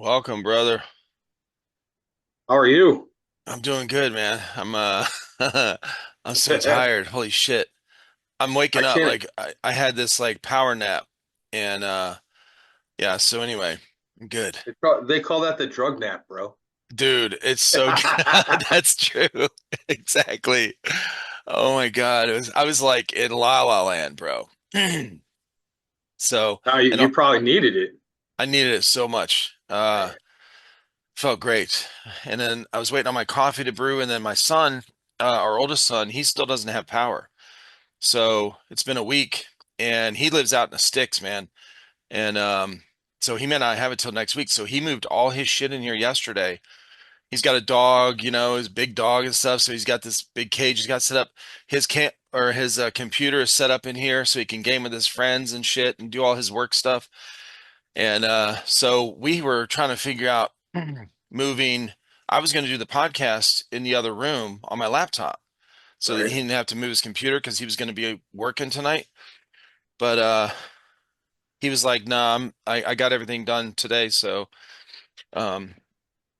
Welcome, brother. How are you? I'm doing good, man. I'm so tired. Holy shit. I'm I waking up can't. like I had this like power nap and yeah, so anyway, I'm good. They call that the drug nap, bro. Dude, it's so good. That's true. Exactly. Oh my God. I was like in La La Land, bro. So, No, you, and you probably needed it. I needed it so much. Felt great. And then I was waiting on my coffee to brew, and then my son, our oldest son, he still doesn't have power. So it's been a week, and he lives out in the sticks, man. And so he may not have it till next week. So he moved all his shit in here yesterday. He's got a dog, his big dog and stuff. So he's got this big cage he's got set up. His computer is set up in here so he can game with his friends and shit and do all his work stuff. And so we were trying to figure out moving. I was going to do the podcast in the other room on my laptop so that he Right. didn't have to move his computer because he was going to be working tonight. But he was like, "Nah, I got everything done today, so um,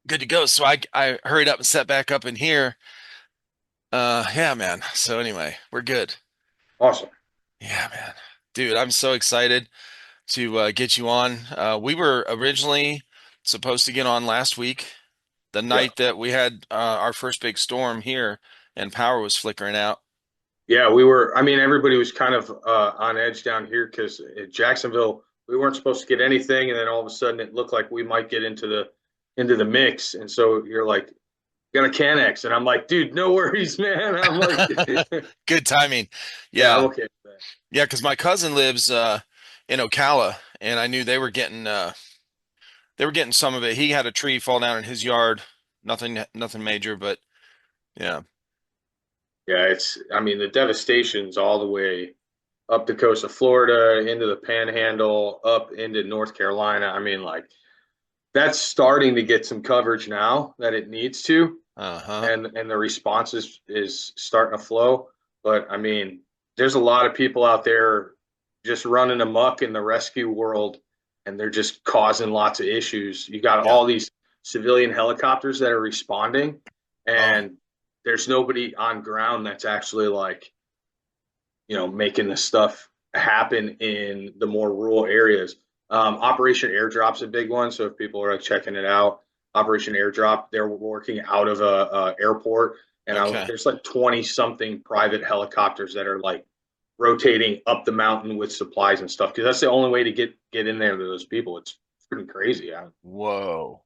good to go." So I hurried up and set back up in here. Yeah, man. So anyway, we're good. Awesome. Yeah, man. Dude, I'm so excited to get you on. We were originally supposed to get on last week, the Yeah. night that we had our first big storm here and power was flickering out. Yeah, we were. I mean, everybody was kind of on edge down here because at Jacksonville we weren't supposed to get anything, and then all of a sudden it looked like we might get into the mix. And so you're like, "Got a Canex," and I'm like, "Dude, no worries, man." I'm like, Good timing. "Yeah, I'm Yeah. okay with that." Yeah, because my cousin lives in Ocala and I knew they were getting some of it. He had a tree fall down in his yard. Nothing major, but yeah. Yeah, it's. I mean, the devastation's all the way up the coast of Florida, into the Panhandle, up into North Carolina. I mean, like that's starting to get some coverage now that it needs to, Uh-huh. and the response is starting to flow. But I mean, there's a lot of people out there just running amok in the rescue world, and they're just causing lots of issues. You got Yeah. all these civilian helicopters that are responding, Oh, and there's nobody on ground that's actually like making this stuff happen in the more rural areas. Operation Airdrop's a big one. So if people are like checking it out, Operation Airdrop, they're working out of a airport, and okay. there's like 20 something private helicopters that are like rotating up the mountain with supplies and stuff because that's the only way to get in there to those people. It's freaking crazy. Whoa.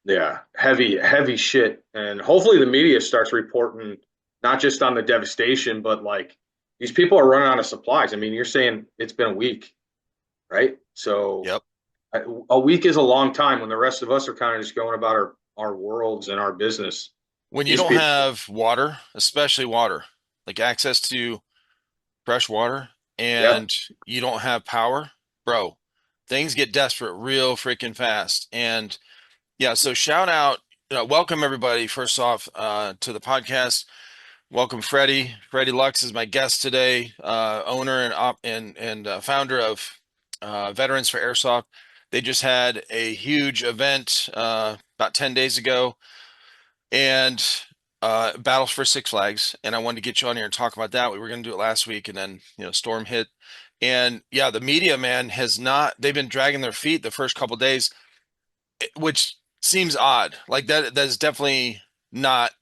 Yeah, heavy shit, and hopefully the media starts reporting not just on the devastation, but like these people are running out of supplies. I mean, you're saying it's been a week, right? So Yep. a week is a long time when the rest of us are kind of just going about our worlds and our business. When you These don't people, have water, especially water, like access to fresh water, yep. and you don't have power, bro, things get desperate real freaking fast. And yeah, so shout out, welcome everybody, first off, to the podcast. Welcome, Freddy. Freddy Lux is my guest today, owner and founder of Veterans for Airsoft. They just had a huge event about 10 days ago and Battles for Six Flags. And I wanted to get you on here and talk about that. We were going to do it last week, and then storm hit. And yeah, the media man has not. They've been dragging their feet the first couple days, which seems odd. Like that is definitely not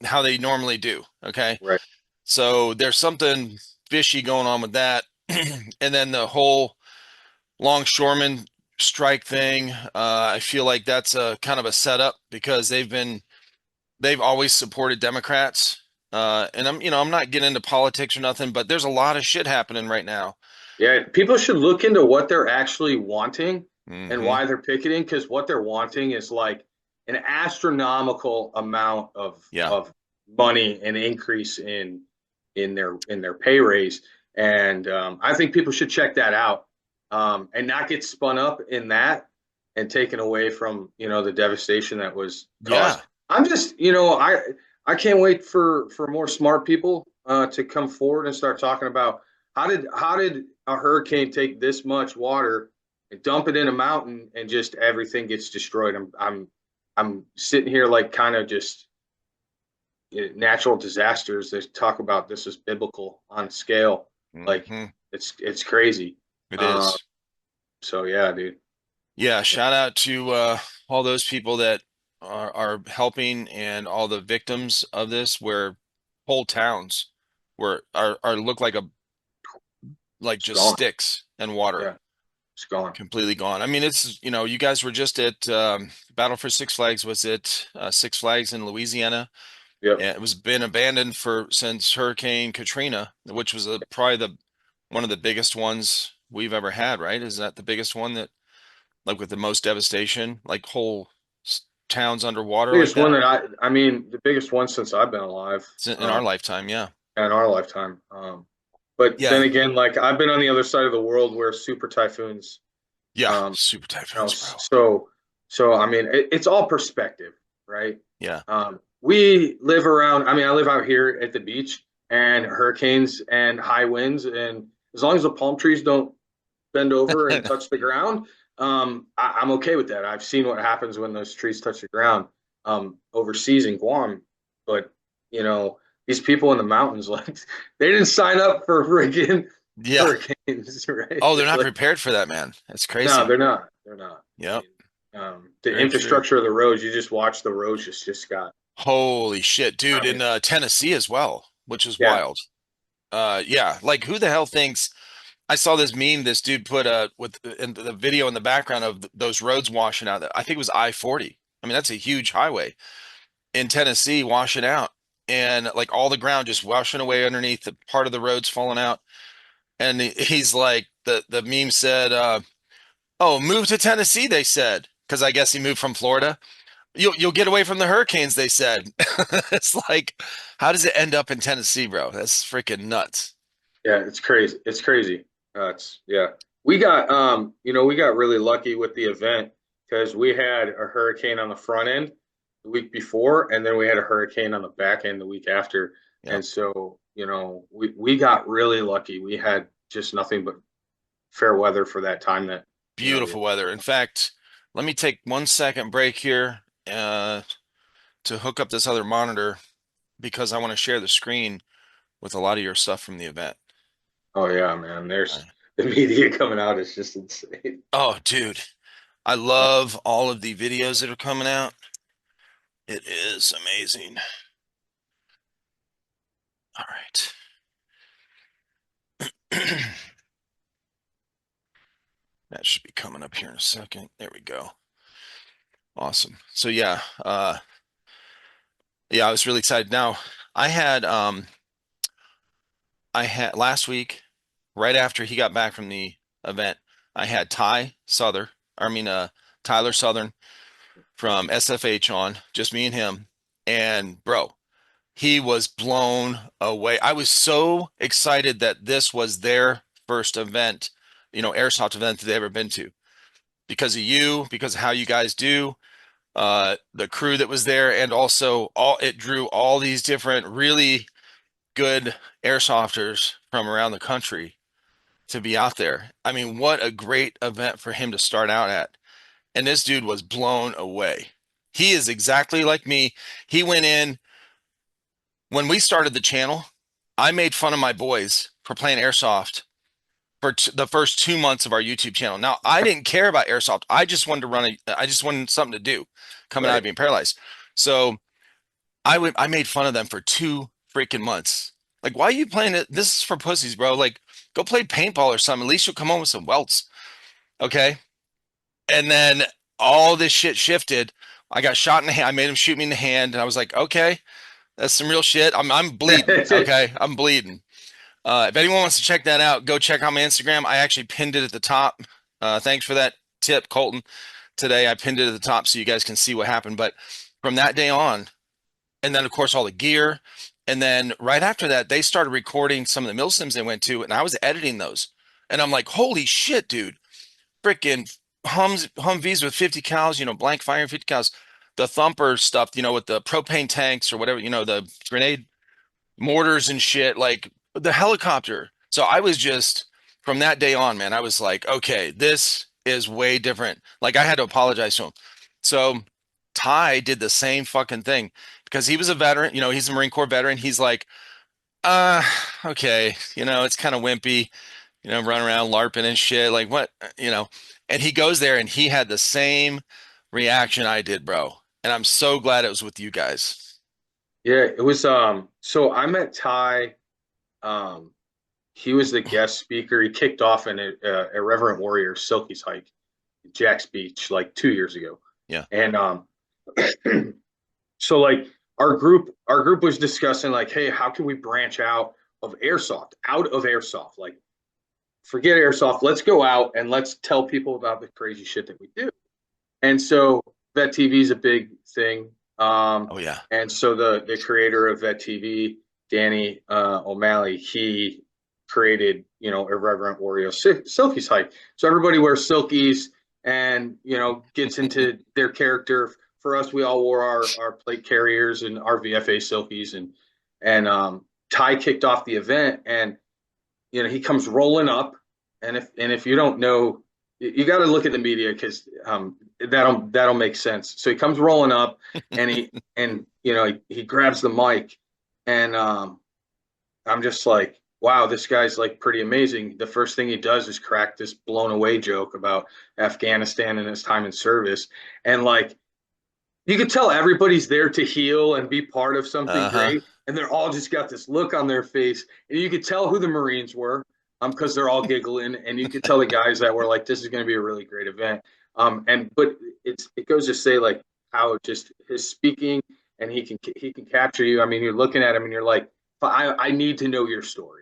how they normally do. Okay. Right. So there's something fishy going on with that. And then the whole longshoreman strike thing, I feel like that's a kind of a setup because they've always supported Democrats. And I'm not getting into politics or nothing, but there's a lot of shit happening right now. Yeah, people should look into what they're actually wanting and Hmm. why they're picketing because what they're wanting is like an astronomical amount of Yeah. of money and increase in their pay raise. And I think people should check that out and not get spun up in that and taken away from the devastation that was caused. Yeah. I'm just I can't wait for more smart people to come forward and start talking about how did a hurricane take this much water dump it in a mountain, and just everything gets destroyed. I'm sitting here like kind of just natural disasters. They talk about this as biblical on scale. Like Hmm. it's crazy. It Uh, is. so yeah, dude. Yeah, shout out to all those people that are helping and all the victims of this, where whole towns are look like It's just gone. sticks and water, Yeah, it's gone. completely gone. I mean, it's, you guys were just at Battle for Six Flags. Was it Six Flags in Louisiana? Yep. And it was been abandoned for since Hurricane Katrina, which was probably the one of the biggest ones we've ever had, right? Is that the biggest one that, like, with the most devastation, like whole towns underwater like Biggest one that? that I mean, the biggest one since I've been alive. It's in our lifetime, yeah. In our lifetime. But then Yeah. again, like I've been on the other side of the world where super typhoons, Yeah. um, Super typhoons, bro. so I mean, it's all perspective, right? Yeah. We live around. I mean, I live out here at the beach, and hurricanes and high winds, and as long as the palm trees don't bend over and touch the ground, I'm okay with that. I've seen what happens when those trees touch the ground overseas in Guam, but you know these people in the mountains, like they didn't sign up for friggin' Yeah. hurricanes, right? Oh, they're It's not like prepared for that, man. That's no, crazy. they're not. They're not. I Yep. mean, the Very true. infrastructure of the roads. You just watch the roads just got. Holy shit, dude, I in mean, Tennessee as well, which is yeah. wild. Yeah, like who the hell thinks I saw this meme this dude put with in the video in the background of those roads washing out. I think it was I-40. I mean, that's a huge highway in Tennessee washing out, and like all the ground just washing away underneath, the part of the roads falling out. And he's like, the meme said, "Oh, move to Tennessee," they said, because I guess he moved from Florida. You'll get away from the hurricanes, they said. It's like, how does it end up in Tennessee, bro? That's freaking nuts. Yeah, it's crazy. It's crazy. It's yeah. We got really lucky with the event because we had a hurricane on the front end the week before, and then we had a hurricane on the back end the week after. Yep. And so, we got really lucky. We had just nothing but fair weather for that time that, Beautiful weather. In fact, let me take 1 second break here to hook up this other monitor because I want to share the screen with a lot of your stuff from the event. oh yeah, man. All There's right. the media coming out is just insane. Oh, dude, I love all of the videos that are coming out. It is amazing. All right. That should be coming up here in a second. There we go. Awesome. So yeah, I was really excited. Now, I had I had last week, right after he got back from the event, I had Tyler Southern from SFH on, just me and him. And bro, he was blown away. I was so excited that this was their first event, airsoft event that they've ever been to, because of you, because of how you guys do, the crew that was there, and also all it drew all these different really good airsofters from around the country to be out there. I mean, what a great event for him to start out at. And this dude was blown away. He is exactly like me. He went in when we started the channel. I made fun of my boys for playing airsoft for the first 2 months of our YouTube channel. Now, I didn't care about airsoft. I just wanted to I just wanted something to do coming out of Right. being paralyzed. So I made fun of them for 2 freaking months. Like, why are you playing it? This is for pussies, bro. Like, go play paintball or something. At least you'll come home with some welts. Okay. And then all this shit shifted. I got shot in the hand. I made him shoot me in the hand. And I was like, okay, that's some real shit. I'm bleeding. Okay. I'm bleeding. If anyone wants to check that out, go check out my Instagram. I actually pinned it at the top. Thanks for that tip, Colton. Today I pinned it at the top so you guys can see what happened. But from that day on, and then of course all the gear. And then right after that, they started recording some of the milsims they went to, and I was editing those. And I'm like, holy shit, dude. Freaking Humvees with 50 cals, blank fire 50 cals. The thumper stuff, with the propane tanks or whatever, the grenade mortars and shit, like the helicopter. So I was just, from that day on, man, I was like, okay, this is way different. Like I had to apologize to him. So Ty did the same fucking thing because he was a veteran, he's a Marine Corps veteran. He's like, uh, okay, it's kind of wimpy, running around LARPing and shit. Like what, and he goes there and he had the same reaction I did, bro. And I'm so glad it was with you guys. Yeah, it was so I met Ty. Um he was the guest speaker. He kicked off in a Irreverent Warrior Silky's hike, Jack's Beach, like 2 years ago. Yeah. And so like our group was discussing like, hey, how can we branch out of airsoft? Like forget airsoft. Let's go out and let's tell people about the crazy shit that we do. And so Vet TV is a big thing. Oh yeah. And so the creator of Vet TV, Danny O'Malley, he created, Irreverent Warrior Silky's hike. So everybody wears silkies and, gets into their character. For us, we all wore our plate carriers and our VFA silkies, and Ty kicked off the event, and he comes rolling up, and if you don't know, you got to look at the media because that'll make sense. So he comes rolling up, and he grabs the mic, and I'm just like, wow, this guy's like pretty amazing. The first thing he does is crack this blown away joke about Afghanistan and his time in service, and like you could tell everybody's there to heal and be part of something Uh-huh. great, and they're all just got this look on their face, and you could tell who the Marines were, because they're all giggling, and you could tell the guys that were like, this is going to be a really great event, and but it goes to say like how just his speaking, and he can capture you. I mean, you're looking at him and you're like, I need to know your story.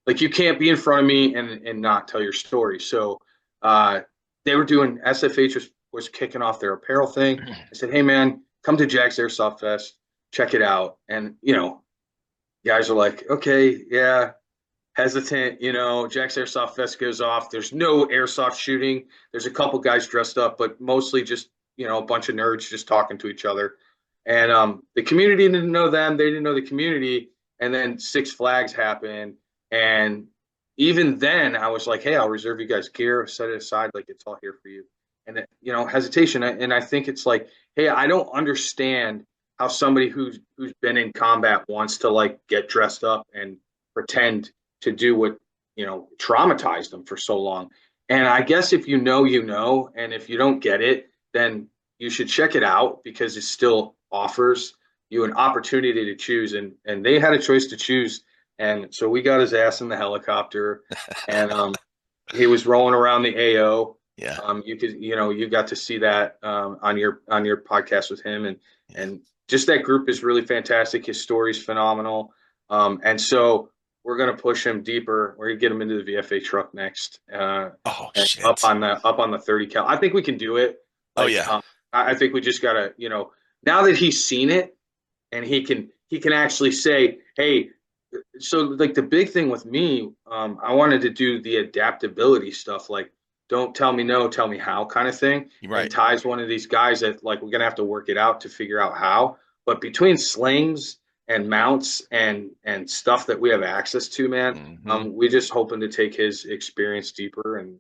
Like you can't be in front of me and not tell your story. So uh, they were doing SFH was kicking off their apparel thing. I said, hey man, come to Jack's Airsoft Fest, check it out. And guys are like, okay, yeah, hesitant. Jack's Airsoft Fest goes off. There's no airsoft shooting. There's a couple guys dressed up, but mostly just a bunch of nerds just talking to each other. And the community didn't know them. They didn't know the community. And then Six Flags happened, and even then, I was like, hey, I'll reserve you guys gear, set it aside, like it's all here for you. And hesitation, and I think it's like, hey, I don't understand how somebody who's been in combat wants to like get dressed up and pretend to do what traumatized them for so long. And I guess if you know, and if you don't get it, then you should check it out because it still offers you an opportunity to choose. And they had a choice to choose, and so we got his ass in the helicopter, and he was rolling around the AO. Yeah. You got to see that on your podcast with him, and Yeah. and just that group is really fantastic. His story's phenomenal, and so we're gonna push him deeper. We're gonna get him into the VFA truck next, Oh and up shit. on the 30 cal. I think we can do it. Oh Like, yeah. I think we just gotta, now that he's seen it, and he can actually say, hey, so like the big thing with me, I wanted to do the adaptability stuff, like don't tell me no, tell me how kind of thing. You're And right. Ty's one of these guys that like we're gonna have to work it out to figure out how. But between slings and mounts and stuff that we have access to, man, Hmm. we just hoping to take his experience deeper, and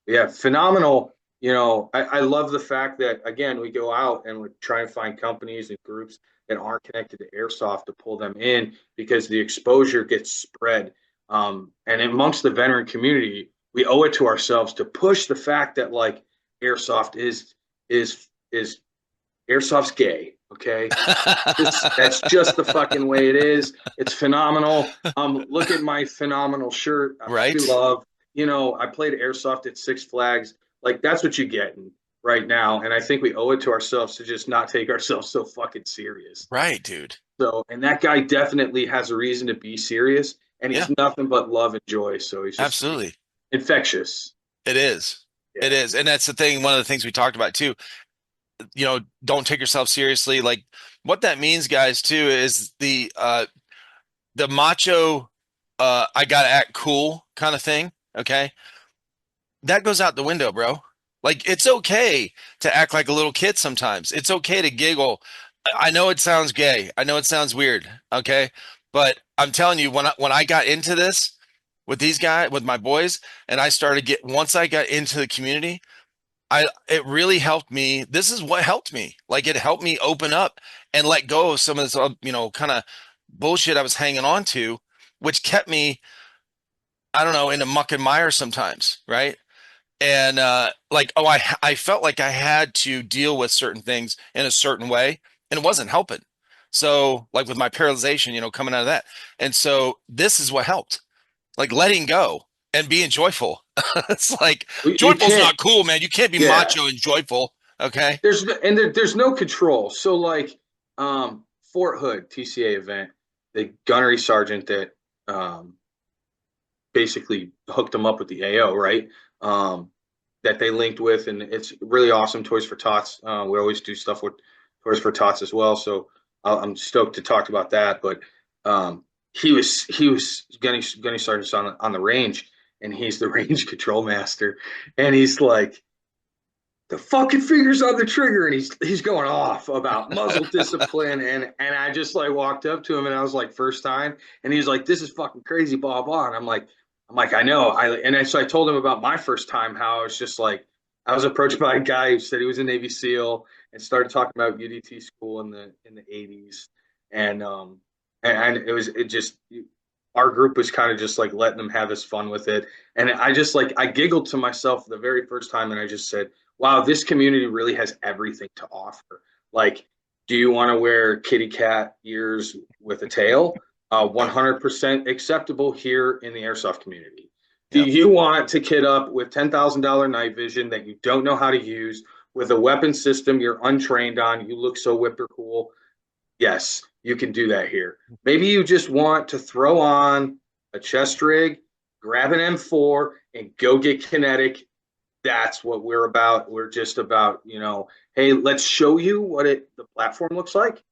yeah, phenomenal. I love the fact that again we go out and we try and find companies and groups that aren't connected to airsoft to pull them in because the exposure gets spread. And amongst the veteran community, we owe it to ourselves to push the fact that like airsoft is airsoft's gay. Okay, that's just the fucking way it is. It's phenomenal. Look at my phenomenal shirt. We Right? love. I played airsoft at Six Flags. Like that's what you get right now, and I think we owe it to ourselves to just not take ourselves so fucking serious. Right, dude. So, and that guy definitely has a reason to be serious, and Yeah, he's nothing but love and joy. So he's just like absolutely. infectious. It is. It Yeah. is. And that's the thing, one of the things we talked about too, don't take yourself seriously. Like what that means, guys, too, is the macho I gotta act cool kind of thing. Okay. That goes out the window, bro. Like it's okay to act like a little kid sometimes. It's okay to giggle. I know it sounds gay. I know it sounds weird. Okay. But I'm telling you, when I got into this with these guys, with my boys, and I started once I got into the community, it really helped me. This is what helped me. Like it helped me open up and let go of some of this, kind of bullshit I was hanging on to, which kept me, I don't know, in a muck and mire sometimes, right? And like, oh, I felt like I had to deal with certain things in a certain way, and it wasn't helping. So, like with my paralyzation, coming out of that, and so this is what helped, like letting go and being joyful. It's like You joyful's can't, not cool, man. You can't be yeah. macho and joyful. Okay. There's no control. So like Fort Hood TCA event, the gunnery sergeant that um, basically hooked them up with the AO, right? That they linked with, and it's really awesome. Toys for Tots. We always do stuff with Toys for Tots as well. So I'm stoked to talk about that. But he was gunny sergeant on the range, and he's the range control master, and he's like the fucking fingers on the trigger, and he's going off about muzzle discipline, and I just like walked up to him, and I was like, first time, and he's like, this is fucking crazy, blah blah, and I'm like, I know, so I told him about my first time, how I was just like, I was approached by a guy who said he was a Navy SEAL and started talking about UDT school in the 80s, and it just our group was kind of just like letting them have his fun with it, and I just like I giggled to myself the very first time, and I just said, wow, this community really has everything to offer. Like, do you want to wear kitty cat ears with a tail? 100% acceptable here in the airsoft community. Do Yep. you want to kit up with $10,000 night vision that you don't know how to use with a weapon system you're untrained on? You look so whipper cool. Yes, you can do that here. Maybe you just want to throw on a chest rig, grab an M4, and go get kinetic. That's what we're about. We're just about, hey, let's show you what the platform looks like,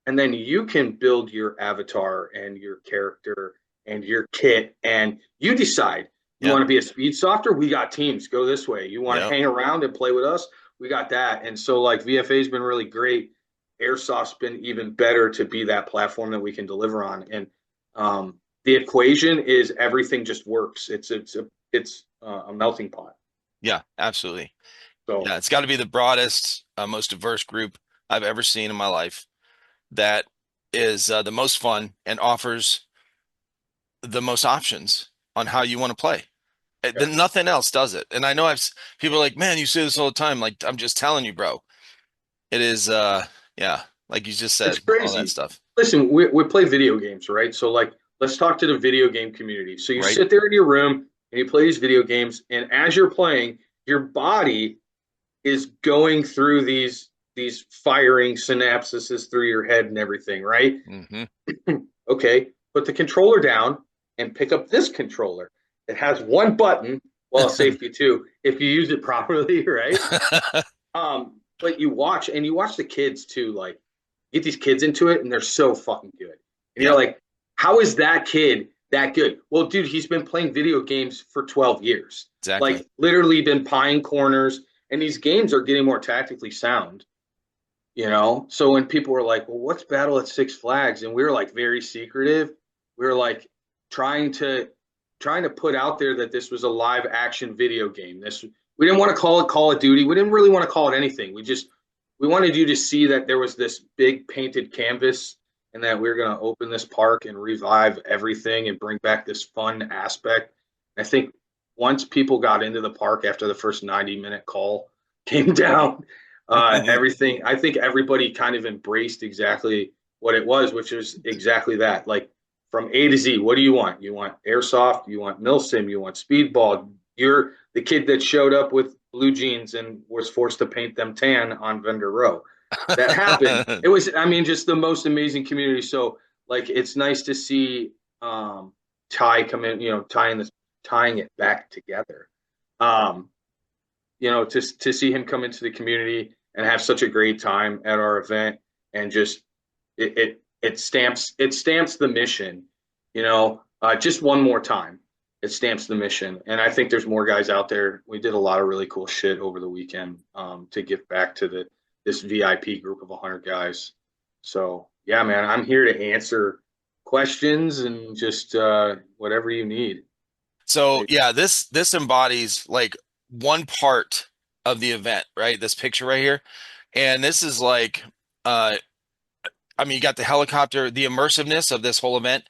and then you can build your avatar and your character and your kit, and you decide. You Yep. want to be a speed softer? We got teams. Go this way. You want to Yep. hang around and play with us? We got that. And so, like, VFA's been really great. Airsoft's been even better to be that platform that we can deliver on. And the equation is everything just works. It's a melting pot. Yeah. Absolutely. So Yeah. It's got to be the broadest, most diverse group I've ever seen in my life. That is the most fun and offers the most options on how you want to play. yeah, Then nothing else does it. And I know people are like, man, you say this all the time. Like, I'm just telling you, bro. It is, yeah, like you just it's said, all that crazy. stuff, Listen, we play video games, right? So like, let's talk to the video game community. So you right? sit there in your room and you play these video games, and as you're playing, your body is going through these firing synapses through your head and everything, right? Hmm. Okay, put the controller down and pick up this controller. It has one button, well, safety too, if you use it properly, right? But you watch the kids too, like get these kids into it, and they're so fucking good. And you're Yep, like, how is that kid that good? Well, dude, he's been playing video games for 12 years. exactly. Like literally been pieing corners, and these games are getting more tactically sound. So when people were like, well, what's Battle at Six Flags? And we were like very secretive. We were like trying to trying to put out there that this was a live action video game. This We didn't want to call it Call of Duty. We didn't really want to call it anything. We wanted you to see that there was this big painted canvas, and that we were going to open this park and revive everything and bring back this fun aspect. I think once people got into the park after the first 90-minute call came down, everything, I think everybody kind of embraced exactly what it was, which is exactly that. Like from A to Z, what do you want? You want airsoft, you want milsim, you want speedball. You're the kid that showed up with blue jeans and was forced to paint them tan on vendor row. That happened. It was, I mean, just the most amazing community. So like it's nice to see Ty come in, tying it back together. Um, to see him come into the community and have such a great time at our event, and just it stamps the mission, just one more time. It stamps the mission, and I think there's more guys out there. We did a lot of really cool shit over the weekend to give back to this VIP group of 100 guys. So yeah, man, I'm here to answer questions and just whatever you need. So yeah, this embodies like one part. of the event, right? This picture right here. And this is like, uh, I mean, you got the helicopter, the immersiveness of this whole event.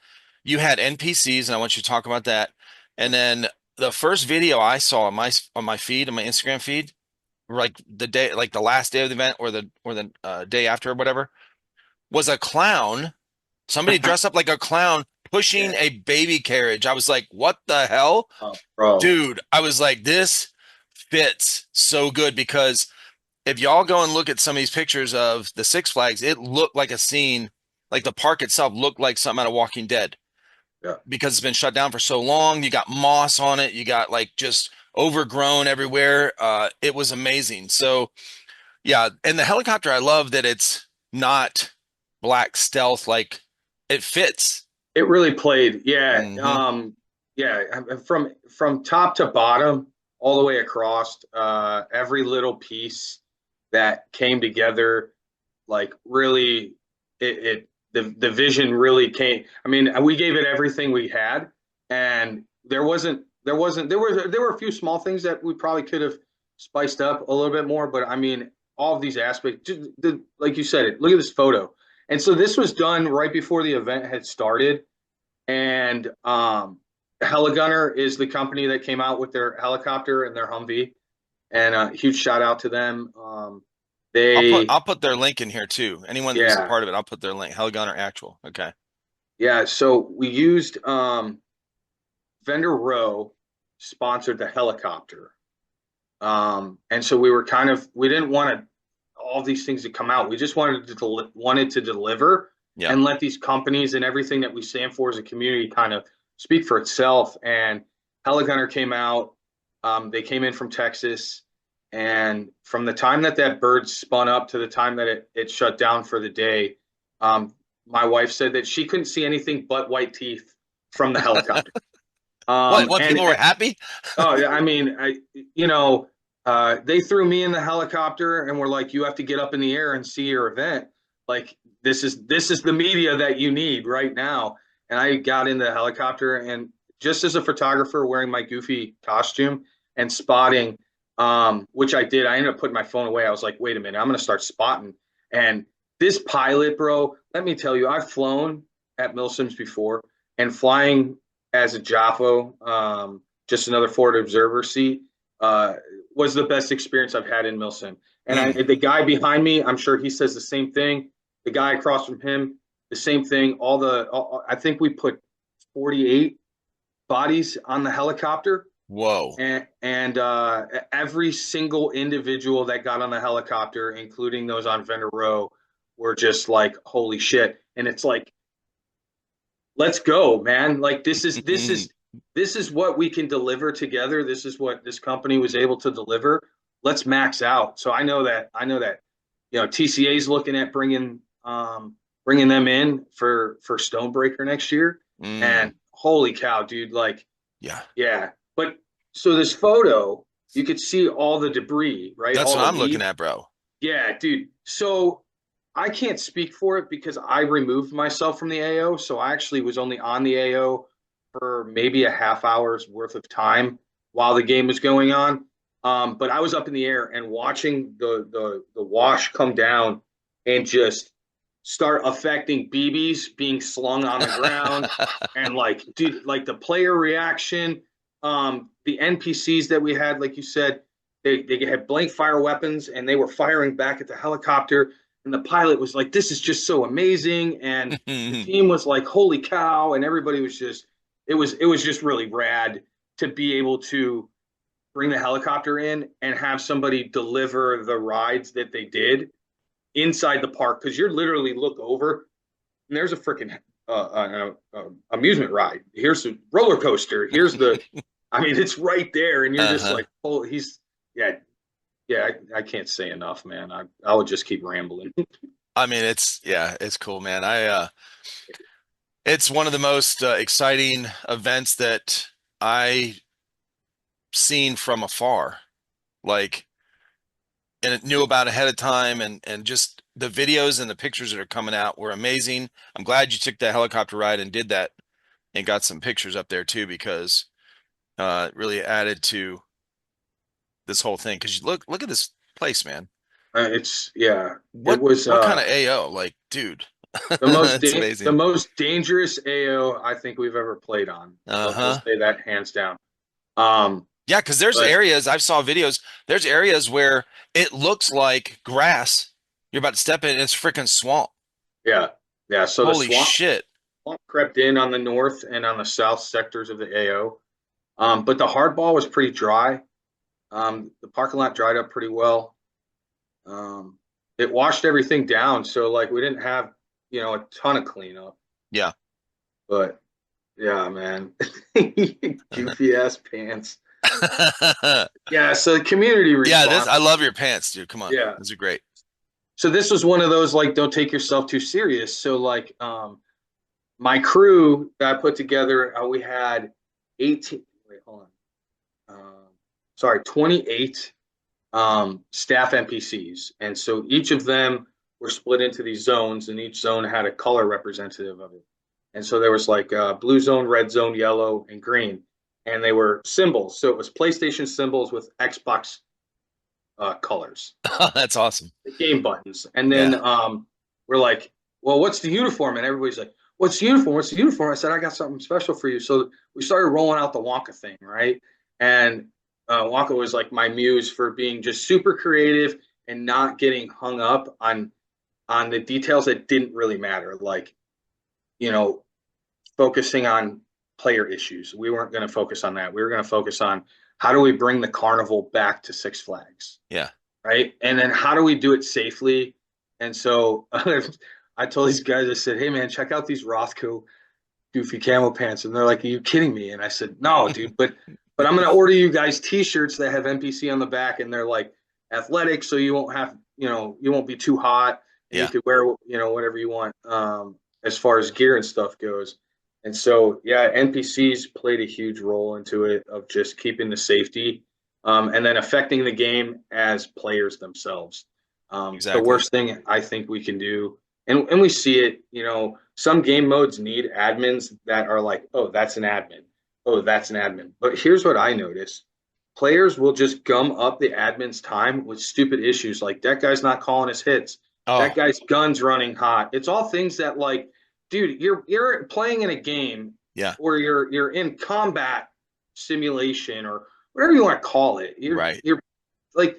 You had NPCs, and I want you to talk about that. And then the first video I saw on my feed, on my Instagram feed, like the day, like the last day of the event, or the day after, or whatever, was a clown. Somebody dressed up like a clown pushing Yeah. a baby carriage. I was like, what the hell? Oh, bro. Dude, I was like, this fits so good because if y'all go and look at some of these pictures of the Six Flags, it looked like a scene, like the park itself looked like something out of Walking Dead Yeah. because it's been shut down for so long. You got moss on it, you got like just overgrown everywhere. It was amazing. So yeah, and the helicopter, I love that it's not black stealth, like it fits. It really played. Yeah. Hmm. Yeah. From top to bottom, all the way across, every little piece that came together, like really, the vision really came. I mean, we gave it everything we had, and there were a few small things that we probably could have spiced up a little bit more, but I mean, all of these aspects, like you said, look at this photo. And so this was done right before the event had started, and Heligunner is the company that came out with their helicopter and their Humvee, and a huge shout out to them. They, I'll put their link in here too. Anyone who's a yeah, part of it, I'll put their link. Hellgun or actual. Okay. yeah. So we used Vendor Row sponsored the helicopter, and so we were kind of we didn't want to all these things to come out. We just wanted to deliver Yeah. and let these companies and everything that we stand for as a community kind of speak for itself. And Heligunner came out. They came in from Texas, and from the time that that bird spun up to the time that it shut down for the day, my wife said that she couldn't see anything but white teeth from the helicopter. What And people were happy? Oh, yeah, I mean, you know, they threw me in the helicopter and were like, "You have to get up in the air and see your event. Like this is the media that you need right now." And I got in the helicopter, and just as a photographer, wearing my goofy costume and spotting, which I did. I ended up putting my phone away. I was like, "Wait a minute, I'm gonna start spotting." And this pilot, bro, let me tell you, I've flown at Milsims before, and flying as a Jaffo, just another forward observer seat, uh, was the best experience I've had in Milsim. And Mm. the guy behind me, I'm sure he says the same thing. The guy across from him, the same thing. I think we put 48 bodies on the helicopter, Whoa. and every single individual that got on the helicopter, including those on Vendor Row, were just like, holy shit. And it's like, let's go, man. Like this is what we can deliver together. This is what this company was able to deliver. Let's max out. So I know that TCA is looking at bringing them in for Stonebreaker next year. Mm. And holy cow, dude, like, Yeah. yeah. But so this photo, you could see all the debris, right? That's All what the I'm looking leaves. at, bro. Yeah, dude. So I can't speak for it because I removed myself from the AO. So I actually was only on the AO for maybe a half hour's worth of time while the game was going on. But I was up in the air and watching the wash come down and just start affecting BBs being slung on the ground, and like, dude, like the player reaction, the NPCs that we had, like you said, they had blank fire weapons and they were firing back at the helicopter, and the pilot was like, "This is just so amazing," and the team was like, "Holy cow!" And everybody was just, it was just really rad to be able to bring the helicopter in and have somebody deliver the rides that they did inside the park, because you're literally look over and there's a freaking amusement ride. Here's a roller coaster. Here's the, I mean, it's right there, and you're just Uh-huh. like, oh, yeah, yeah. I can't say enough, man. I would just keep rambling. I mean, yeah, it's cool, man. It's one of the most exciting events that I seen from afar. Like, and it knew about ahead of time, and just the videos and the pictures that are coming out were amazing. I'm glad you took that helicopter ride and did that and got some pictures up there too, because it really added to this whole thing? Because look at this place, man. It's yeah, it What was what kind of AO? Like, dude, it's the amazing. most dangerous AO I think we've ever played on. We'll Uh-huh. say that hands down. Um, Yeah, because there's but areas I've saw videos. There's areas where it looks like grass. You're about to step in, and it's freaking swamp. yeah, yeah. So the Holy shit. swamp crept in on the north and on the south sectors of the AO. But the hardball was pretty dry. The parking lot dried up pretty well. Um, it washed everything down, so like we didn't have, a ton of cleanup. Yeah. But yeah, man, goofy ass pants. Yeah, so the community Yeah, this response. I love your pants, dude. Come on. Yeah. Those are great. So this was one of those like don't take yourself too serious. So like my crew that I put together, we had 18, wait, hold on. Sorry, 28 staff NPCs. And so each of them were split into these zones, and each zone had a color representative of it. And so there was like blue zone, red zone, yellow, and green. And they were symbols. So it was PlayStation symbols with Xbox colors, That's awesome. the game buttons. And then Yeah. we're like, well, what's the uniform? And everybody's like, what's the uniform? What's the uniform? I said, I got something special for you. So we started rolling out the Wonka thing, right? And Wonka was like my muse for being just super creative and not getting hung up on the details that didn't really matter, like you know, focusing on player issues. We weren't going to focus on that. We were going to focus on how do we bring the carnival back to Six Flags, Yeah. right? And then how do we do it safely? And so I told these guys, I said, hey man, check out these Rothko goofy camel pants. And they're like, are you kidding me? And I said, no, dude, but I'm gonna order you guys t-shirts that have NPC on the back, and they're like athletic, so you won't have, you won't be too hot, and you Yeah. could wear, whatever you want, as far as gear and stuff goes. And so yeah, NPCs played a huge role into it of just keeping the safety, and then affecting the game as players themselves. The Exactly. worst thing I think we can do, and we see it, some game modes need admins that are like, oh, that's an admin. Oh, that's an admin. But here's what I noticed. Players will just gum up the admin's time with stupid issues like that guy's not calling his hits. That Oh, guy's gun's running hot. It's all things that like, dude, you're playing in a game, yeah. or you're in combat simulation or whatever you want to call it. Right. You're like,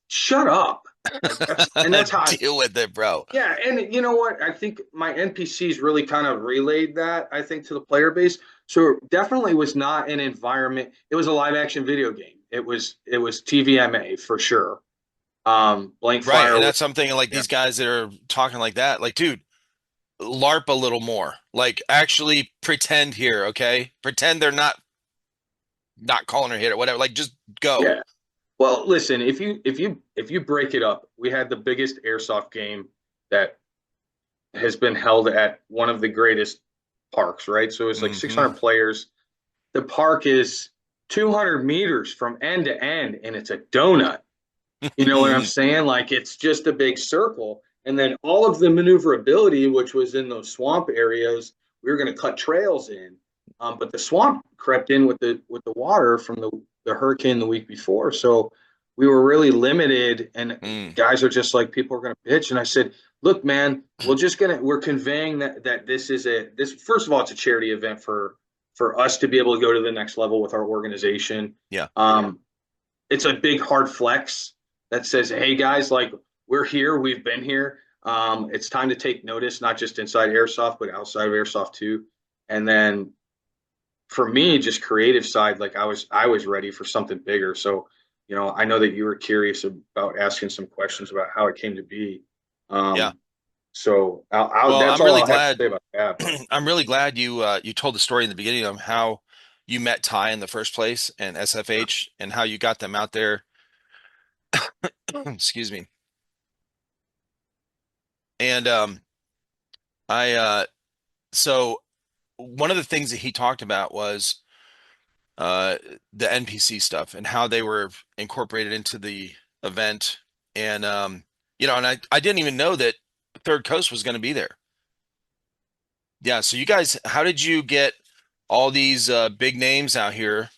shut up. Like that's how I, Deal with it, bro. yeah, and you know what? I think my NPCs really kind of relayed that, I think, to the player base. So it definitely was not an environment. It was a live action video game. It was TVMA for sure. Blank Right. Fire And was, that's something like yeah, these guys that are talking like that. Like, dude, LARP a little more. Like, actually pretend here, okay? Pretend they're not calling her hit or whatever. Like, just go. yeah. Well, listen, if you break it up, we had the biggest airsoft game that has been held at one of the greatest parks, right? So it's like Hmm. 600 players. The park is 200 meters from end to end, and it's a donut. You know what I'm saying? Like it's just a big circle. And then all of the maneuverability, which was in those swamp areas, we were going to cut trails in. But the swamp crept in with the water from the hurricane the week before. So we were really limited. And Mm. guys are just like, people are going to pitch. And I said, look, man, we're conveying that this, first of all, it's a charity event for us to be able to go to the next level with our organization. Yeah. It's a big hard flex that says, hey guys, like we're here, we've been here. It's time to take notice, not just inside airsoft, but outside of airsoft too. And then for me, just creative side, like I was ready for something bigger. So, I know that you were curious about asking some questions about how it came to be. Yeah. Um, so Well, that's I'm all really I'll have to glad say about that. But I'm really glad you told the story in the beginning of how you met Ty in the first place and SFH and how you got them out there. Excuse me. And I so one of the things that he talked about was uh the NPC stuff and how they were incorporated into the event. And and I didn't even know that Third Coast was going to be there. Yeah, so you guys, how did you get all these big names out here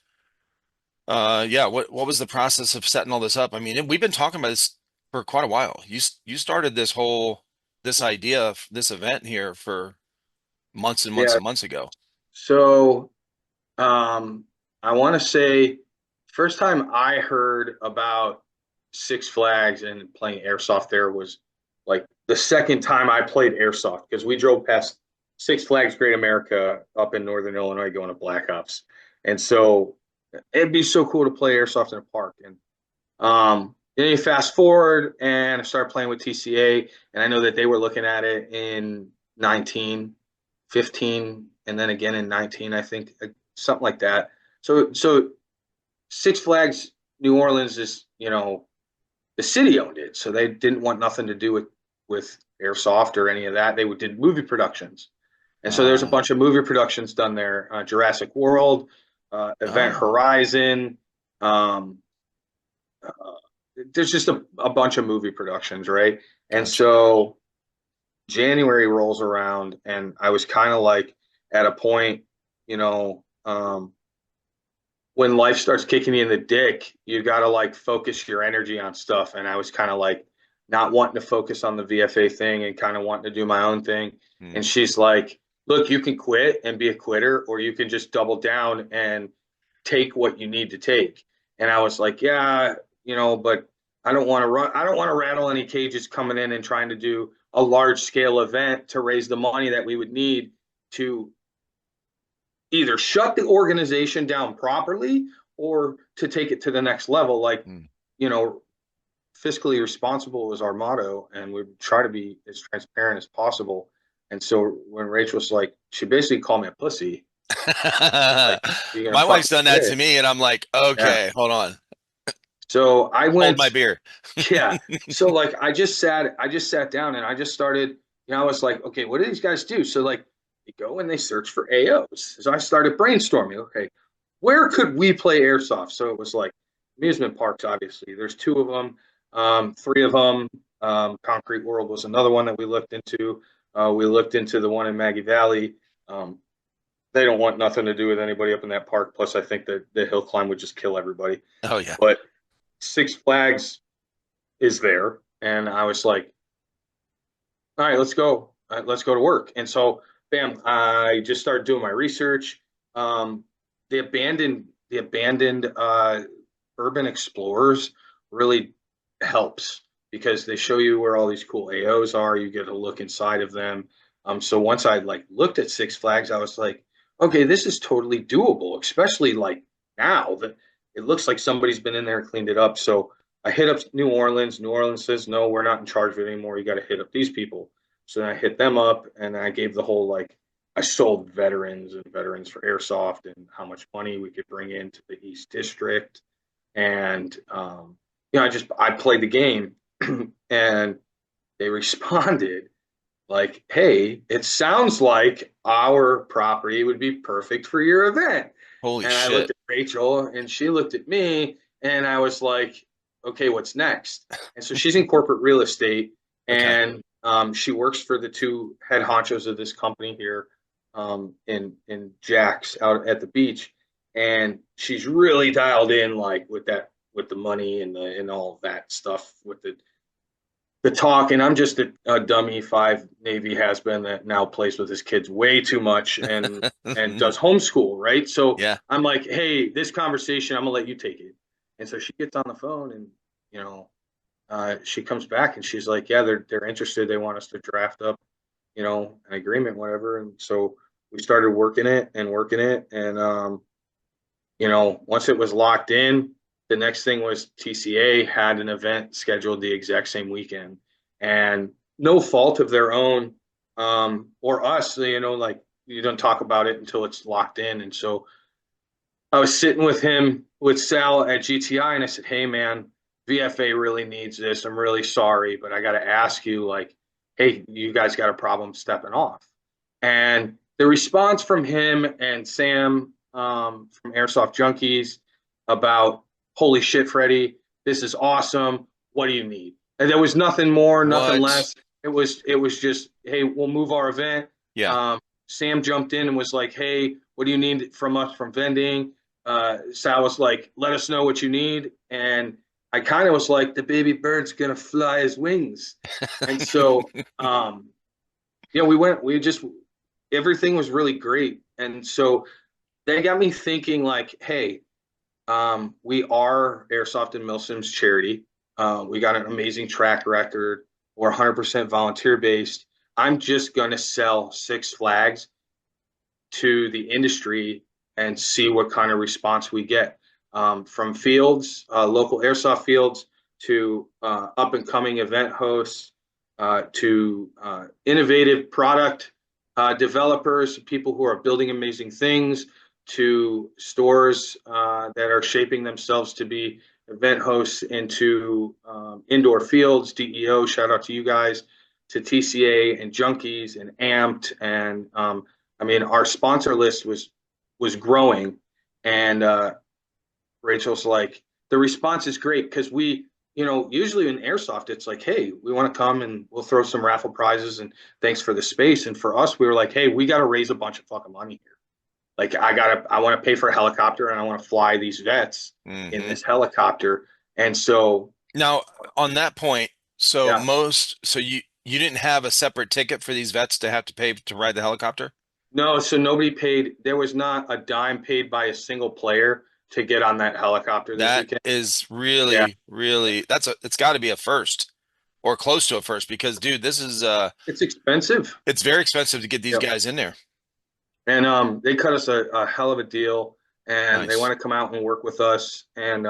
Yeah, what was the process of setting all this up? I mean, we've been talking about this for quite a while. You started this idea of this event here for months and months Yeah. and months ago. So Um, I want to say first time I heard about Six Flags and playing airsoft there was like the second time I played airsoft because we drove past Six Flags Great America up in Northern Illinois going to Black Ops. And so it'd be so cool to play airsoft in a park. And then you fast forward and I started playing with TCA, and I know that they were looking at it in 19, 15, and then again in 19, I think, something like that. So Six Flags New Orleans is, the city owned it, so they didn't want nothing to do with airsoft or any of that. They did movie productions, and so there's a Uh, bunch of movie productions done there. Jurassic World, Event oh, Horizon. Um, uh, there's just a bunch of movie productions, right? And gotcha. so January rolls around, and I was kind of like at a point, you know, when life starts kicking you in the dick, you got to like focus your energy on stuff. And I was kind of like not wanting to focus on the VFA thing and kind of wanting to do my own thing. And Hmm. she's like, look, you can quit and be a quitter, or you can just double down and take what you need to take. And I was like, yeah, but I don't want to run. I don't want to rattle any cages coming in and trying to do a large scale event to raise the money that we would need to either shut the organization down properly or to take it to the next level. Like, Hmm. you know, fiscally responsible is our motto, and we try to be as transparent as possible. And so when Rachel's like, she basically called me a pussy, like, you're gonna My wife's fucking done that to quit. me, and I'm like, Yeah. okay, hold on, So I hold my went, beer. yeah. So like I just sat down and I just started, I was like, okay, what do these guys do? So like they go and they search for AOs. So I started brainstorming, okay, where could we play airsoft? So it was like amusement parks, obviously. There's two of them, three of them. Concrete World was another one that we looked into. We looked into the one in Maggie Valley. Um, they don't want nothing to do with anybody up in that park. Plus, I think that the hill climb would just kill everybody. Oh yeah, But Six Flags is there, and I was like, all right, let's go. Let's go to work. And so, bam, I just started doing my research. Um, the abandoned urban explorers really helps because they show you where all these cool AOs are. You get a look inside of them. So once I like looked at Six Flags, I was like, okay, this is totally doable, especially like now that it looks like somebody's been in there and cleaned it up. So I hit up New Orleans. New Orleans says, no, we're not in charge of it anymore. You got to hit up these people. So then I hit them up and I gave the whole like, I sold veterans and veterans for airsoft and how much money we could bring into the East District. And, I played the game and they responded like, hey, it sounds like our property would be perfect for your event. holy And I looked shit. at Rachel and she looked at me and I was like, okay, what's next? And so she's in corporate real estate Okay, and she works for the two head honchos of this company here in Jack's out at the beach. And she's really dialed in like with the money and all of that stuff with the talk, and I'm just a dummy five Navy has been that now plays with his kids way too much and does homeschool, right? So yeah, I'm like, hey, this conversation, I'm gonna let you take it. And so she gets on the phone and you know, she comes back and she's like, yeah, they're interested. They want us to draft up, an agreement, whatever. And so we started working it, and once it was locked in, the next thing was TCA had an event scheduled the exact same weekend, and no fault of their own, or us. Like you don't talk about it until it's locked in. And so I was sitting with him with Sal at GTI, and I said, "Hey, man, VFA really needs this. I'm really sorry, but I got to ask you, like, hey, you guys got a problem stepping off?" And the response from him and Sam from Airsoft Junkies about, "Holy shit, Freddie, this is awesome. What do you need?" And there was nothing more, nothing what? less. It was just, "Hey, we'll move our event." Yeah, Um, Sam jumped in and was like, "Hey, what do you need from us from vending?" Sal was like, "Let us know what you need," and I kind of was like, "The baby bird's gonna fly his wings," and so we went. We just everything was really great, and so they got me thinking like, "Hey, we are Airsoft and Milsim's charity. We got an amazing track record. We're 100% volunteer based. I'm just gonna sell Six Flags to the industry and see what kind of response we get from fields, local airsoft fields, to up and coming event hosts, to innovative product developers, people who are building amazing things, to stores that are shaping themselves to be event hosts into indoor fields, DEO, shout out to you guys, to TCA and Junkies and Amped and I mean, our sponsor list was growing, and Rachel's like, the response is great because usually in airsoft, it's like, hey, we want to come and we'll throw some raffle prizes and thanks for the space. And for us, we were like, hey, we got to raise a bunch of fucking money here. Like, I want to pay for a helicopter and I want to fly these vets in Hmm. this helicopter. And so, Now, on that point, yeah, so you didn't have a separate ticket for these vets to have to pay to ride the helicopter? no, so nobody paid. There was not a dime paid by a single player to get on that helicopter this That weekend. is Yeah, really, really it's got to be a first or close to a first because dude, this is it's expensive. it's very expensive to get these Yep. guys in there. And they cut us a hell of a deal, and they Nice. want to come out and work with us. And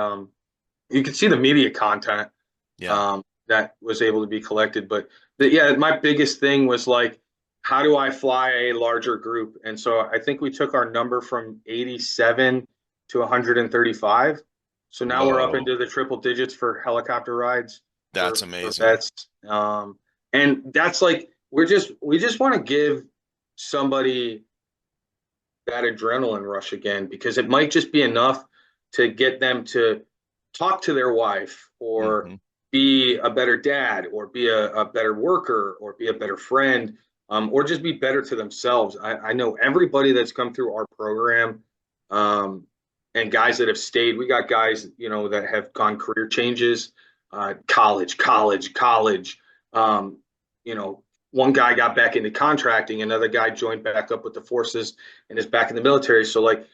you can see the media content Yeah. that was able to be collected. But yeah, my biggest thing was like, how do I fly a larger group? And so I think we took our number from 87 to 135. So now we're up Whoa. into the triple digits for helicopter rides That's for amazing. vets. And that's like we just want to give somebody that adrenaline rush again because it might just be enough to get them to talk to their wife or Hmm. be a better dad or be a better worker or be a better friend or just be better to themselves. I know everybody that's come through our program and guys that have stayed. We got guys, that have gone career changes, college. Um, you know, one guy got back into contracting, another guy joined back up with the forces and is back in the military. So like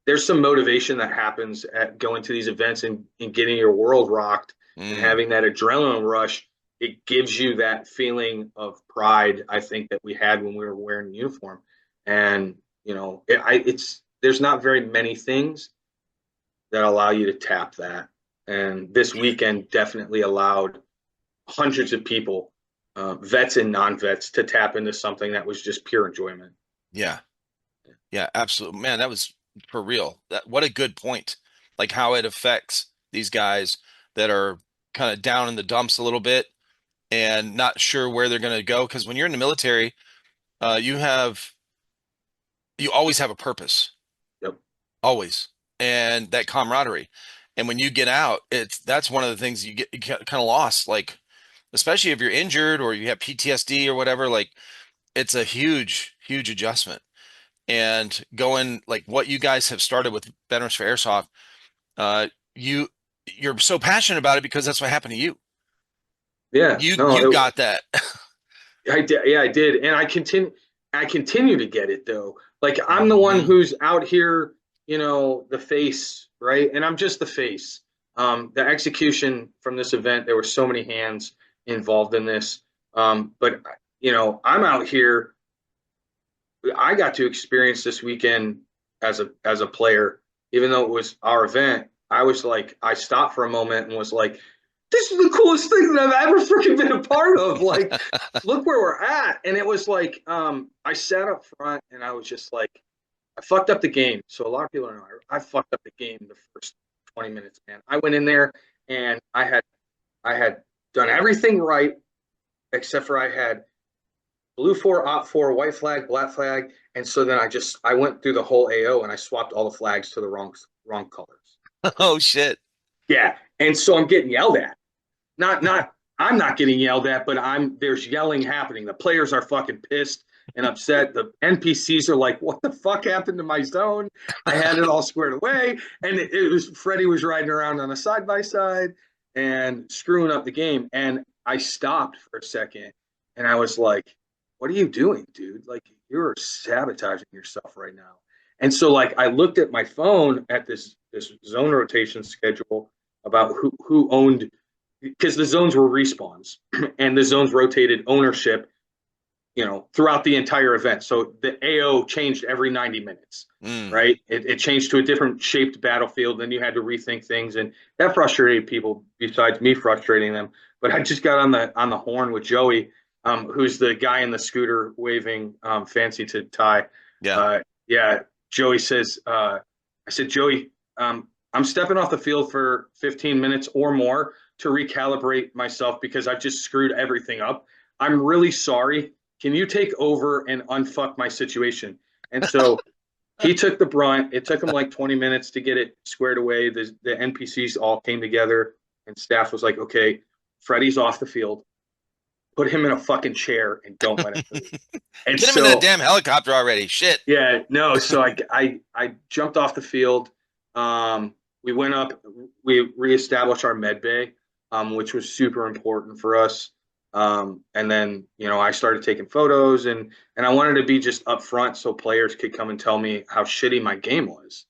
there's some motivation that happens at going to these events and getting your world rocked and Mm. having that adrenaline rush. It gives you that feeling of pride, I think, that we had when we were wearing the uniform. And, it's there's not very many things that allow you to tap that. And this weekend definitely allowed hundreds of people, vets and non-vets, to tap into something that was just pure enjoyment. Yeah. Yeah, absolutely. Man, that was for real. What a good point. Like how it affects these guys that are kind of down in the dumps a little bit and not sure where they're going to go. Because when you're in the military, uh, you have you always have a purpose, Yep. always, and that camaraderie. And when you get out, that's one of the things you get kind of lost. Like especially if you're injured or you have PTSD or whatever. Like it's a huge, huge adjustment. And going like what you guys have started with Veterans for Airsoft, uh, you you're so passionate about it because that's what happened to you. Yeah. You No, got that. I did. Yeah, I did. And I continue to get it though. Like I'm the one Hmm. who's out here, the face, right? And I'm just the face. The execution from this event, there were so many hands involved in this. But I'm out here. I got to experience this weekend as a player, even though it was our event. I was like, I stopped for a moment and was like, this is the coolest thing that I've ever freaking been a part of. Like, look where we're at. And it was like, I sat up front and I was just like, I fucked up the game. So a lot of people don't know I fucked up the game the first 20 minutes, man. I went in there and I had done everything right except for I had blue four, op four, white flag, black flag, and so then I went through the whole AO and I swapped all the flags to the wrong colors. Oh shit. Yeah, and so I'm getting yelled at. Not I'm not getting yelled at, but there's yelling happening. The players are fucking pissed, and upset. The NPCs are like, what the fuck happened to my zone? I had it all squared away. And it was Freddie was riding around on a side by side and screwing up the game. And I stopped for a second and I was like, what are you doing, dude? Like, you're sabotaging yourself right now. And so, like, I looked at my phone at this zone rotation schedule about who owned, because the zones were respawns and the zones rotated ownership, throughout the entire event. So the AO changed every 90 minutes, Mm. right? It changed to a different shaped battlefield. Then you had to rethink things, and that frustrated people. Besides me frustrating them, but I just got on the horn with Joey, who's the guy in the scooter waving, fancy to Ty. Yeah. Yeah, Joey says, I said, Joey, I'm stepping off the field for 15 minutes or more to recalibrate myself because I've just screwed everything up. I'm really sorry. Can you take over and unfuck my situation? And so he took the brunt. It took him like 20 minutes to get it squared away. The NPCs all came together, and staff was like, okay, Freddy's off the field. Put him in a fucking chair and don't let him move. And Get him in that so, damn helicopter already. Shit. yeah, no. So I jumped off the field. We went up. We reestablished our med bay, which was super important for us. And then I started taking photos, and I wanted to be just upfront so players could come and tell me how shitty my game was.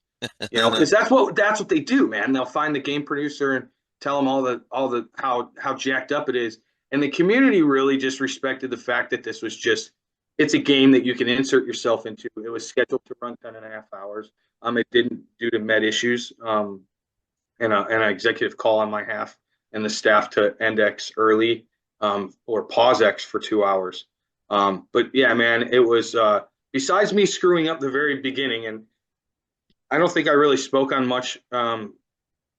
Because that's what they do, man. They'll find the game producer and tell them all the how jacked up it is. And the community really just respected the fact that this was just it's a game that you can insert yourself into. It was scheduled to run 10 and a half hours. It didn't due to med issues, and an executive call on my half and the staff to end X early, or pause X for 2 hours. But yeah, man, it was besides me screwing up the very beginning, and I don't think I really spoke on much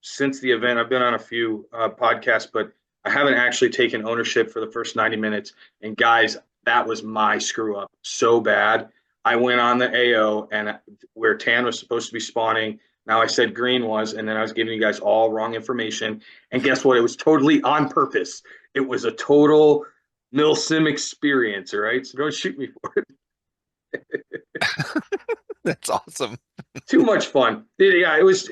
since the event. I've been on a few podcasts, but I haven't actually taken ownership for the first 90 minutes. And guys, that was my screw up so bad. I went on the AO and where tan was supposed to be spawning. Now I said green was, and then I was giving you guys all wrong information. And guess what? It was totally on purpose. It was a total milsim experience. All right, so don't shoot me for it. That's awesome. Too much fun. Yeah, it was.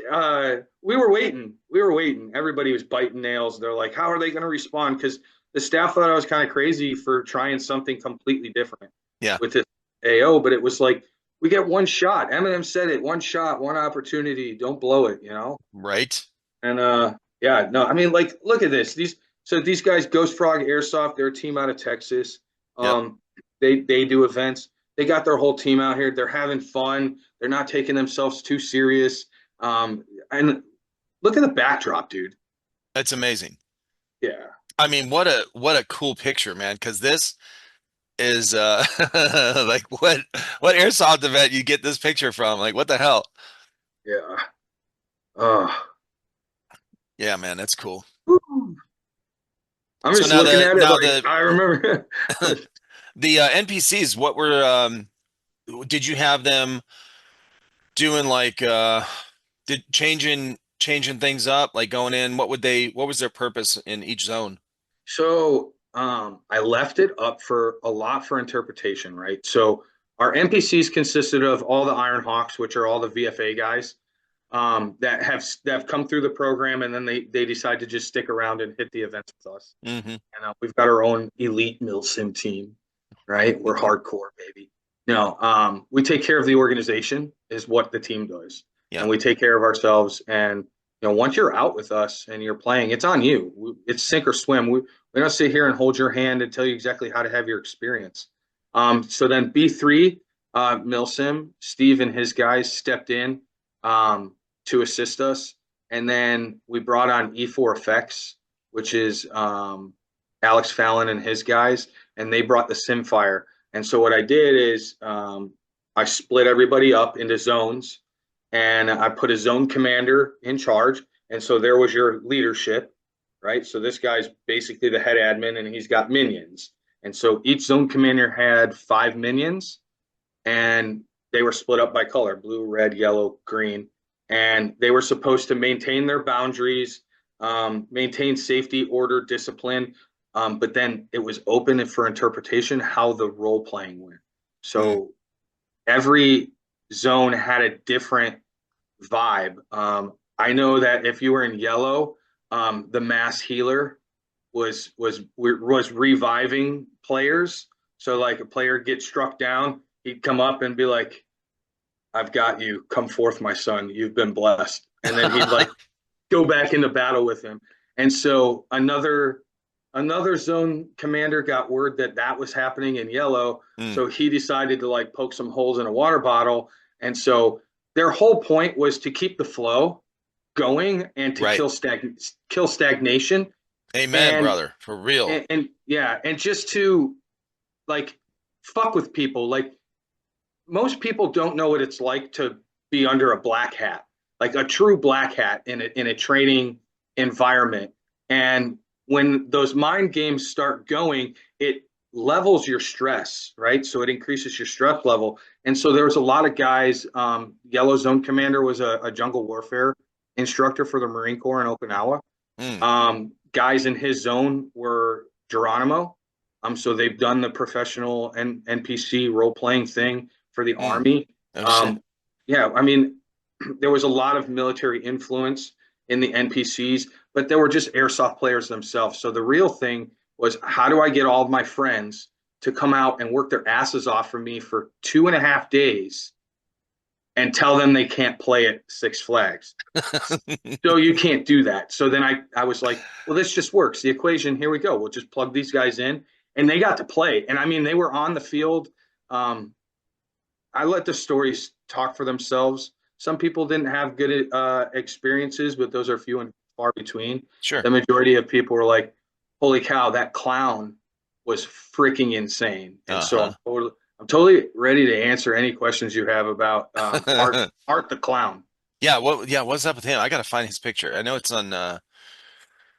We were waiting. We were waiting. Everybody was biting nails. They're like, "How are they going to respond?" Because the staff thought I was kind of crazy for trying something completely different Yeah. with this AO. But it was like we get one shot. Eminem said it: one shot, one opportunity. Don't blow it. Right. And yeah, no, I mean, like, look at this. These guys, Ghost Frog Airsoft, they're a team out of Texas. Yep. Um, they do events. They got their whole team out here. They're having fun. They're not taking themselves too serious. And look at the backdrop, dude. That's amazing. Yeah, I mean, what a cool picture, man, because this is like what airsoft event you get this picture from? Like what the hell? yeah. Uh, Yeah, man, that's cool. I'm So just now looking the at it now like the I remember. the NPCs, what were did you have them doing like did changing things up, like going in, what was their purpose in each zone? So I left it up for a lot for interpretation, right? So our NPCs consisted of all the Iron Hawks, which are all the VFA guys, that have come through the program, and then they decide to just stick around and hit the events with us. Hmm. And we've got our own elite milsim team, right? We're hardcore, baby. No, we take care of the organization is what the team does, Yeah. and we take care of ourselves. And once you're out with us and you're playing, it's on you. It's sink or swim. We don't sit here and hold your hand and tell you exactly how to have your experience. So then B3, Milsim, Steve and his guys stepped in to assist us. And then we brought on E4 Effects, which is Alex Fallon and his guys, and they brought the Simfire. And so what I did is I split everybody up into zones, and I put a zone commander in charge. And so there was your leadership, right? So this guy's basically the head admin, and he's got minions. And so each zone commander had 5 minions, and they were split up by color: blue, red, yellow, green. And they were supposed to maintain their boundaries, maintain safety, order, discipline. But then it was open for interpretation how the role playing went. Mm. So every zone had a different vibe. I know that if you were in yellow, the mass healer was reviving players. So like a player gets struck down, he'd come up and be like, "I've got you. Come forth, my son. You've been blessed." And then he'd like go back into battle with him. And so another zone commander got word that that was happening in yellow, Mm. so he decided to like poke some holes in a water bottle. And so their whole point was to keep the flow going and to Right. kill stagnation Amen, and, brother. For real. and yeah, and just to like fuck with people. Like most people don't know what it's like to be under a black hat, like a true black hat in a training environment. And when those mind games start going, it levels your stress, right? So it increases your stress level. And so there was a lot of guys. Yellow Zone Commander was a jungle warfare instructor for the Marine Corps in Okinawa. Mm. Guys in his zone were Geronimo. So they've done the professional and NPC role playing thing for the Mm. Army. Oh shit. Um, yeah, I mean, there was a lot of military influence in the NPCs, but there were just airsoft players themselves. So the real thing was, how do I get all of my friends to come out and work their asses off for me for 2.5 days and tell them they can't play at Six Flags? So you can't do that. So then I was like, well, this just works. The equation, here we go. We'll just plug these guys in. And they got to play. And I mean, they were on the field. Um, I let the stories talk for themselves. Some people didn't have good experiences, but those are few and far between. Sure. The majority of people were like, holy cow, that clown was freaking insane. And so Uh-huh. I'm totally ready to answer any questions you have about Art the Clown. What's up with him? I gotta find his picture. I know it's on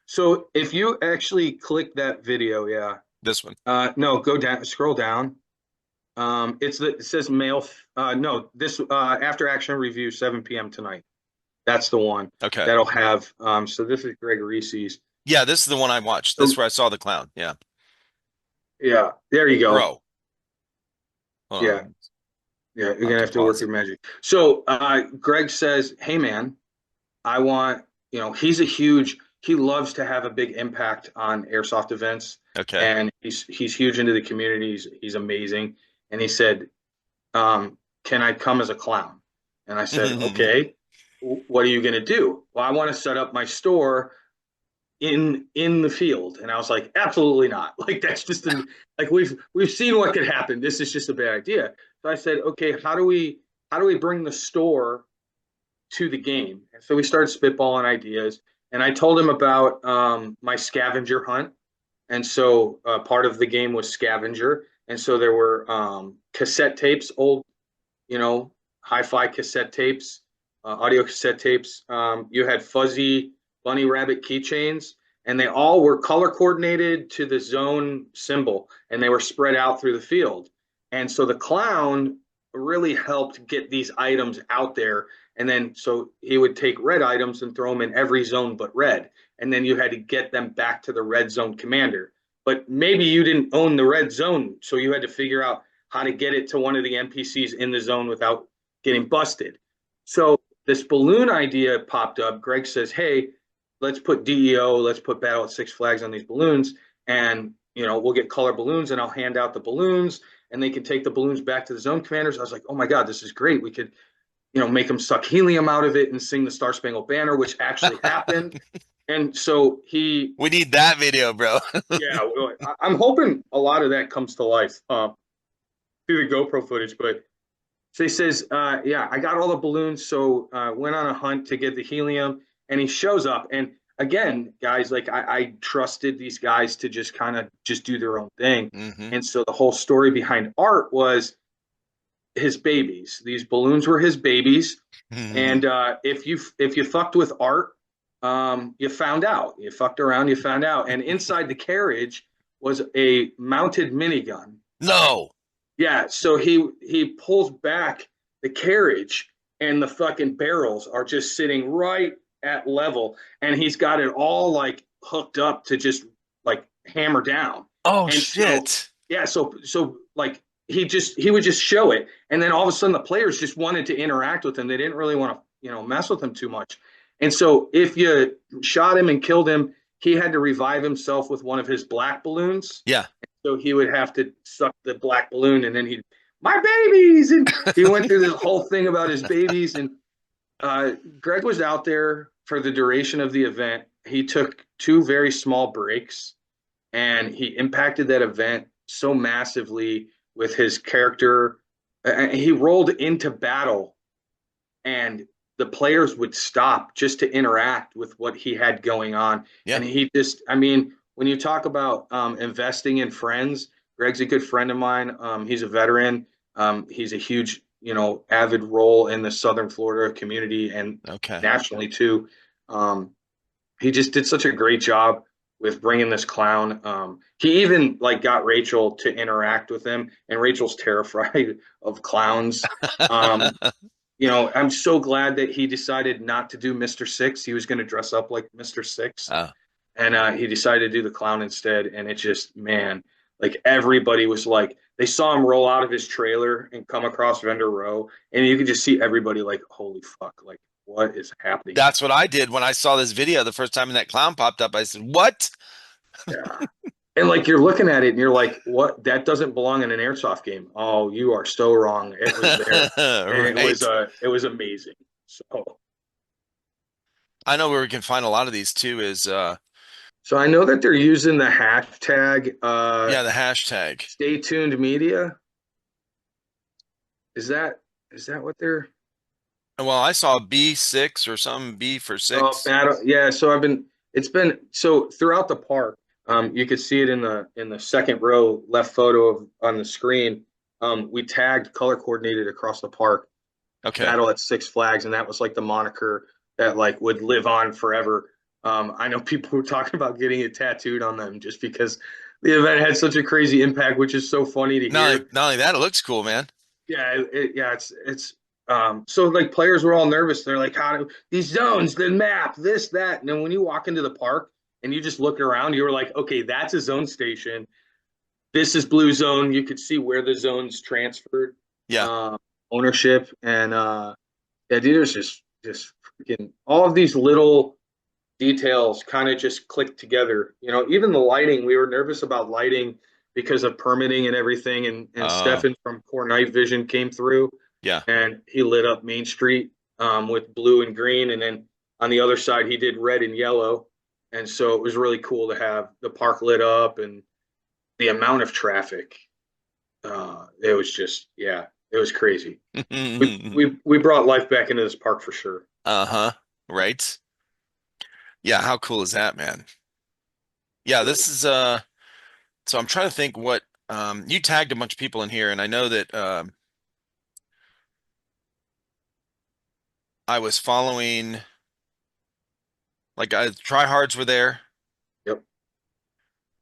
So if you actually click that video, yeah, this one. no, go down, scroll down. It says mail. No, this after action review 7 p.m. tonight. That's the one Okay. that'll have. So this is Greg Reese's. Yeah, this is the one I watched. This is So where I saw the clown. Yeah. yeah, there you go. Bro. Hold Yeah, on. yeah, you're I'll have gonna to have to work pause your it. magic. So Greg says, "Hey man, I want, he's a huge, he loves to have a big impact on airsoft events, Okay. and he's huge into the community. He's amazing." And he said, "Can I come as a clown?" And I said, "Okay, what are you going to do?" "Well, I want to set up my store in the field." And I was like, "Absolutely not. Like that's just like we've seen what could happen. This is just a bad idea." So I said, "Okay, how do we bring the store to the game?" And so we started spitballing ideas. And I told him about my scavenger hunt. And so part of the game was scavenger. And so there were cassette tapes, old, you know, hi-fi cassette tapes, audio cassette tapes. You had fuzzy bunny rabbit keychains, and they all were color coordinated to the zone symbol, and they were spread out through the field. And so the clown really helped get these items out there. And then so he would take red items and throw them in every zone but red. And then you had to get them back to the red zone commander. But maybe you didn't own the red zone, so you had to figure out how to get it to one of the NPCs in the zone without getting busted. So this balloon idea popped up. Greg says, "Hey, let's put DEO, let's put Battle at Six Flags on these balloons, and we'll get color balloons, and I'll hand out the balloons, and they can take the balloons back to the zone commanders." I was like, "Oh my god, this is great. We could, make them suck helium out of it and sing the Star Spangled Banner," which actually happened. And so he, We need that video, bro. yeah, I'm hoping a lot of that comes to life through the GoPro footage. But so he says, "Yeah, I got all the balloons." So went on a hunt to get the helium, and he shows up. And again, guys, like I trusted these guys to just kind of just do their own thing. Hmm. And so the whole story behind Art was his babies. These balloons were his babies. And if you fucked with Art, you found out. You fucked around, you found out. And inside the carriage was a mounted minigun. No. Yeah, so he pulls back the carriage, and the fucking barrels are just sitting right at level, and he's got it all like hooked up to just like hammer down. Oh And so shit. yeah, so like he would just show it, and then all of a sudden the players just wanted to interact with him. They didn't really want to mess with him too much. And so if you shot him and killed him, he had to revive himself with one of his black balloons. Yeah. So he would have to suck the black balloon, and then he'd my babies, and he went through this whole thing about his babies. And Greg was out there for the duration of the event. He took two very small breaks, and he impacted that event so massively with his character. He rolled into battle, and the players would stop just to interact with what he had going on. Yeah. And he just, I mean, when you talk about investing in friends, Greg's a good friend of mine. He's a veteran. He's a huge, avid role in the Southern Florida community and Okay. nationally too. Um, he just did such a great job with bringing this clown. He even like got Rachel to interact with him, and Rachel's terrified of clowns. Um, I'm so glad that he decided not to do Mr. Six. He was going to dress up like Mr. Six, Uh, and he decided to do the clown instead. And it just, man, like everybody was like, they saw him roll out of his trailer and come across Vendor Row, and you could just see everybody like, holy fuck, like what is happening here? that's what I did when I saw this video the first time and that clown popped up. I said, "What?" Yeah. And like you're looking at it and you're like, what? That doesn't belong in an airsoft game. Oh, you are so wrong. It was there, and Right. it was amazing. So I know where we can find a lot of these too is so I know that they're using the hashtag yeah, the hashtag. stay tuned media. Is that what they're Well, I saw B6 or something, B for oh six. battle yeah, so it's been so throughout the park. You could see it in the second row left photo of on the screen. We tagged color coordinated across the park Okay. battle at Six Flags, and that was like the moniker that like would live on forever. I know people were talking about getting it tattooed on them just because the event had such a crazy impact, which is so funny to hear. Not only that, it looks cool, man. Yeah, yeah, it's so like players were all nervous. They're like, how do these zones, the map, this, that, and then when you walk into the park and you just look around, you were like, okay, that's a zone station. This is blue zone. You could see where the zones transferred, Yeah. uh, ownership, and yeah, dude, it was just freaking all of these little details kind of just clicked together. Even the lighting, we were nervous about lighting because of permitting and everything. And Uh, Stefan from Core Night Vision came through yeah. and he lit up Main Street with blue and green. And then on the other side, he did red and yellow. And so it was really cool to have the park lit up and the amount of traffic. It was just, yeah, it was crazy. We brought life back into this park for sure. Uh-huh. Right. Yeah, how cool is that, man? Yeah, Really. this is so I'm trying to think what you tagged a bunch of people in here and I know that I was following like tryhards were there. Yep.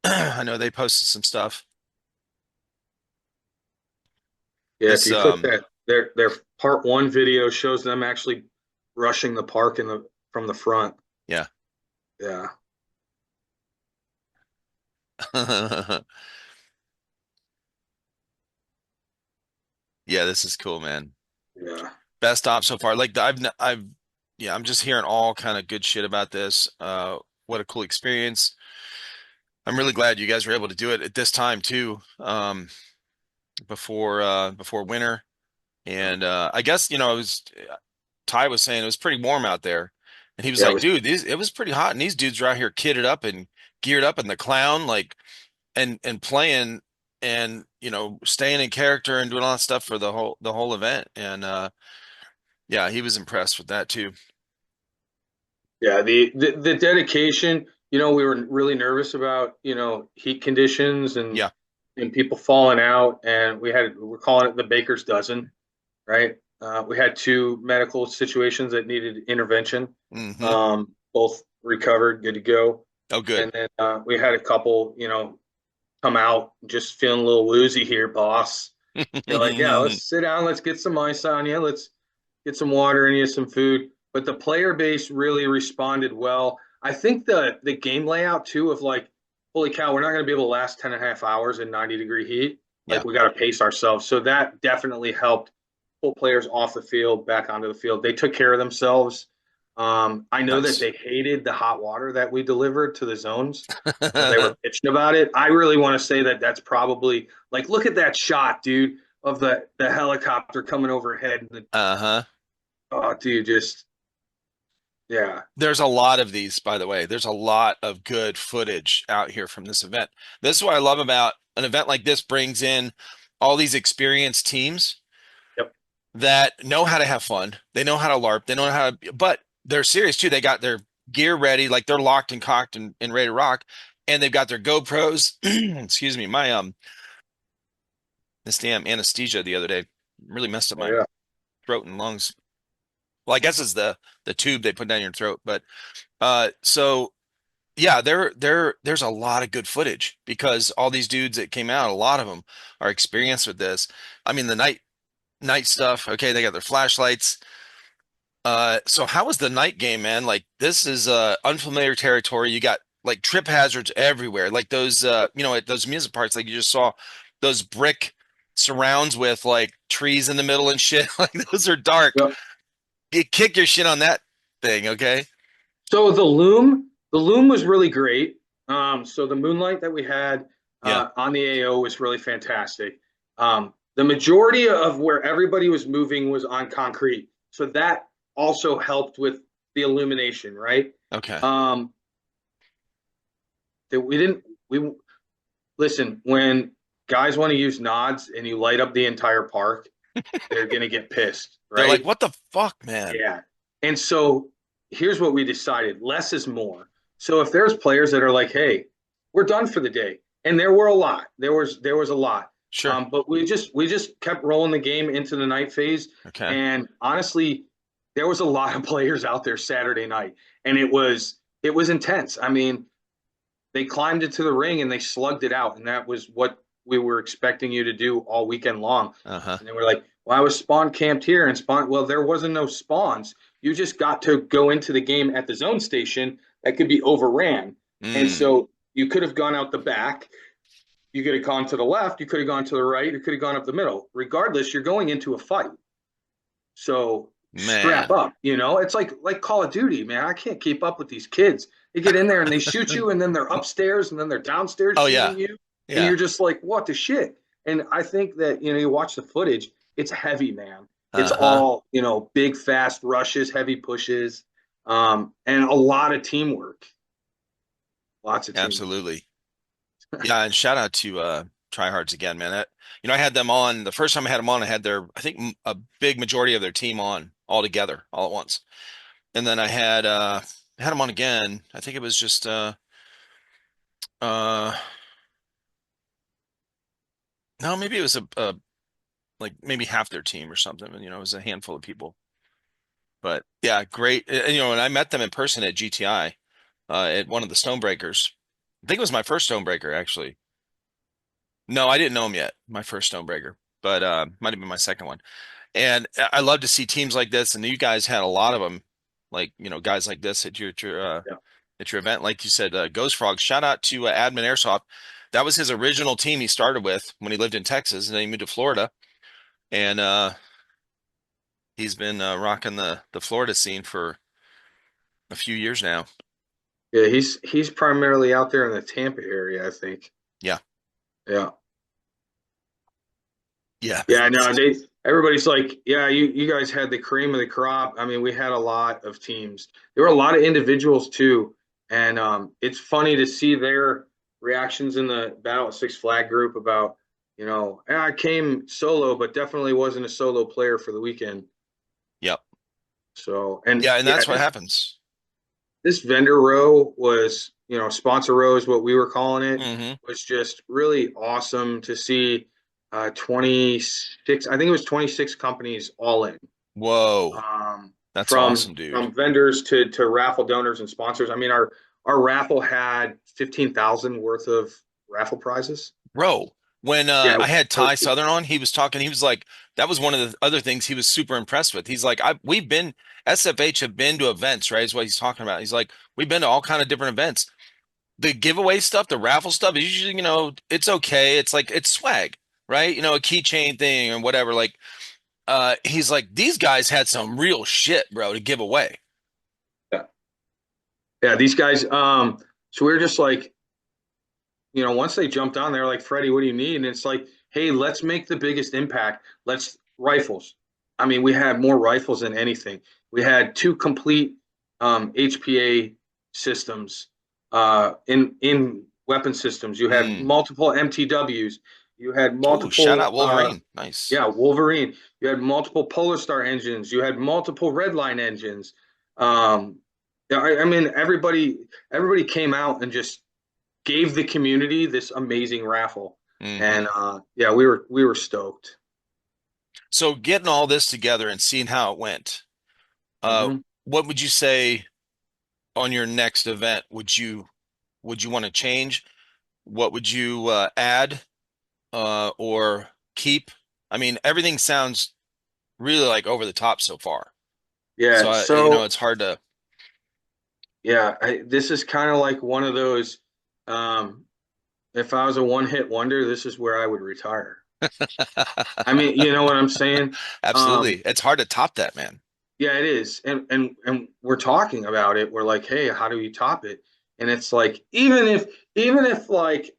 I know they posted some stuff. Yeah, if This you click that, their part one video shows them actually rushing the park from the front. yeah. Yeah, Yeah, this is cool, man. yeah, Best op so far. Like I've yeah, I'm just hearing all kind of good shit about this. What a cool experience. I'm really glad you guys were able to do it at this time too. Before winter. yeah. And I guess, it was Ty was saying it was pretty warm out there. And he was Yeah, it like, was. dude, it was pretty hot. And these dudes are out here kitted up and geared up in the clown, like and playing and staying in character and doing all that stuff for the whole event. And yeah, he was impressed with that too. Yeah, the dedication. We were really nervous about heat conditions Yeah. and people falling out, and we're calling it the baker's dozen, right? We had two medical situations that needed intervention. Hmm. Both recovered, good to go. Oh, And good. then we had a couple, come out just feeling a little woozy here, boss. You're like, yeah, let's sit down, let's get some ice on you, let's get some water in you, some food. But the player base really responded well. I think the game layout too of like, holy cow, we're not going to be able to last 10 and a half hours in 90-degree heat. Yeah. Like we got to pace ourselves. So that definitely helped pull players off the field, back onto the field. They took care of themselves. I know that Nice. they hated the hot water that we delivered to the zones. They were bitching about it. I really want to say that that's probably like, look at that shot, dude, of the helicopter coming overhead. And Uh-huh. oh, dude, just yeah, There's a lot of these, by the way. There's a lot of good footage out here from this event. This is what I love about an event like this brings in all these experienced teams yep, that know how to have fun. They know how to LARP. They know how to, but they're serious too. They got their gear ready, like they're locked and cocked and ready to rock. And they've got their GoPros. Excuse me, my this damn anesthesia the other day really messed up oh my yeah, throat and lungs. Well, I guess it's the tube they put down your throat, but so yeah, there's a lot of good footage because all these dudes that came out, a lot of them are experienced with this. I mean, the night stuff, okay, they got their flashlights. So how was the night game, man? Like this is unfamiliar territory. You got like trip hazards everywhere. Like those yep, at those music parks, like you just saw those brick surrounds with like trees in the middle and shit. Like those are dark. yep. You kick your shit on that thing, okay? So the loom was really great. So the moonlight that we had Yeah. on the AO was really fantastic. The majority of where everybody was moving was on concrete, so that also helped with the illumination, right? Okay. Um, that we didn't we listen when guys want to use nods and you light up the entire park, they're gonna get pissed, They're like, right? what the fuck, man? Yeah. And so here's what we decided less is more. So if there's players that are like, hey, we're done for the day, and there were a lot, there was a lot. Sure. But we just kept rolling the game into the night phase. Okay. And honestly, there was a lot of players out there Saturday night, and it was intense. I mean, they climbed into the ring and they slugged it out, and that was what we were expecting you to do all weekend long. Uh-huh. And they were like, "Well, I was spawn camped here and spawn." Well, there wasn't no spawns. You just got to go into the game at the zone station that could be overran, and Mm, so you could have gone out the back. You could have gone to the left. You could have gone to the right. You could have gone up the middle. Regardless, you're going into a fight. So strap man. up. It's like Call of Duty, man. I can't keep up with these kids. They get in there and they shoot you, and then they're upstairs, and then they're downstairs Oh yeah. shooting you, and Yeah. you're just like, what the shit? And I think that you watch the footage. It's heavy, man. It's Uh-huh. all big, fast rushes, heavy pushes, and a lot of teamwork. Lots of teamwork. Absolutely. Yeah, and shout out to Tryhards again, man. I had them on the first time I had them on, I had I think a big majority of their team on all together, all at once. And then I had them on again. I think it was just uh no, maybe it was a like maybe half their team or something. And, it was a handful of people. But yeah, great. And, and I met them in person at GTI, at one of the Stonebreakers. I think it was my first Stonebreaker, actually. No, I didn't know him yet. My first Stonebreaker, but might have been my second one. And I love to see teams like this. And you guys had a lot of them, like guys like this Yeah, at your event. Like you said, Ghost Frog. Shout out to Admin Airsoft. That was his original team he started with when he lived in Texas, and then he moved to Florida. And he's been rocking the Florida scene for a few years now. yeah. He's primarily out there in the Tampa area, I think. Yeah, Yeah. yeah, man. Yeah, no, everybody's like, yeah, you guys had the cream of the crop. I mean, we had a lot of teams. There were a lot of individuals too, and it's funny to see their reactions in the Battle at Six Flag group about, I came solo, but definitely wasn't a solo player for the weekend. Yep. So, and Yeah, and yeah, that's what happens. this vendor row was, sponsor row is what we were calling it, Hmm. was just really awesome to see 26, I think it was 26 companies all in. Whoa, Um, that's from awesome, dude. from vendors to raffle donors and sponsors. I mean, our raffle had 15,000 worth of raffle prizes. Bro, when Yeah, I had it was Ty Southern on, he was talking, he was like, that was one of the other things he was super impressed with. He's like, we've been, SFH have been to events, right? Is what he's talking about. He's like, we've been to all kind of different events. The giveaway stuff, the raffle stuff is usually, it's okay. It's like, it's swag, right? You know, a keychain thing or whatever. Like, he's like, these guys had some real shit, bro, to give away. Yeah. Yeah, these guys, so we were just like, once they jumped on, they're like, Freddie, what do you need? And it's like, hey, let's make the biggest impact. Let's rifles. I mean, we had more rifles than anything. We had two complete HPA systems in weapon systems. You had Mm. multiple MTWs. You had Oh, shout multiple out Wolverine. Nice. yeah, Wolverine. You had multiple Polar Star engines. You had multiple Redline engines. Um, yeah, I mean, everybody came out and just gave the community this amazing raffle, and Hmm. yeah, we were stoked. So getting all this together and seeing how it went, uh, Hmm. what would you say on your next event? Would you want to change? What would you add or keep? I mean, everything sounds really like over the top so far. So Yeah, it's hard to. yeah, this is kind of like one of those. Um, if I was a one-hit wonder, this is where I would retire. I mean, you know what I'm saying? Um, Absolutely. It's hard to top that, man. yeah, it is, and we're talking about it. We're like, hey, how do you top it? And it's like, even if like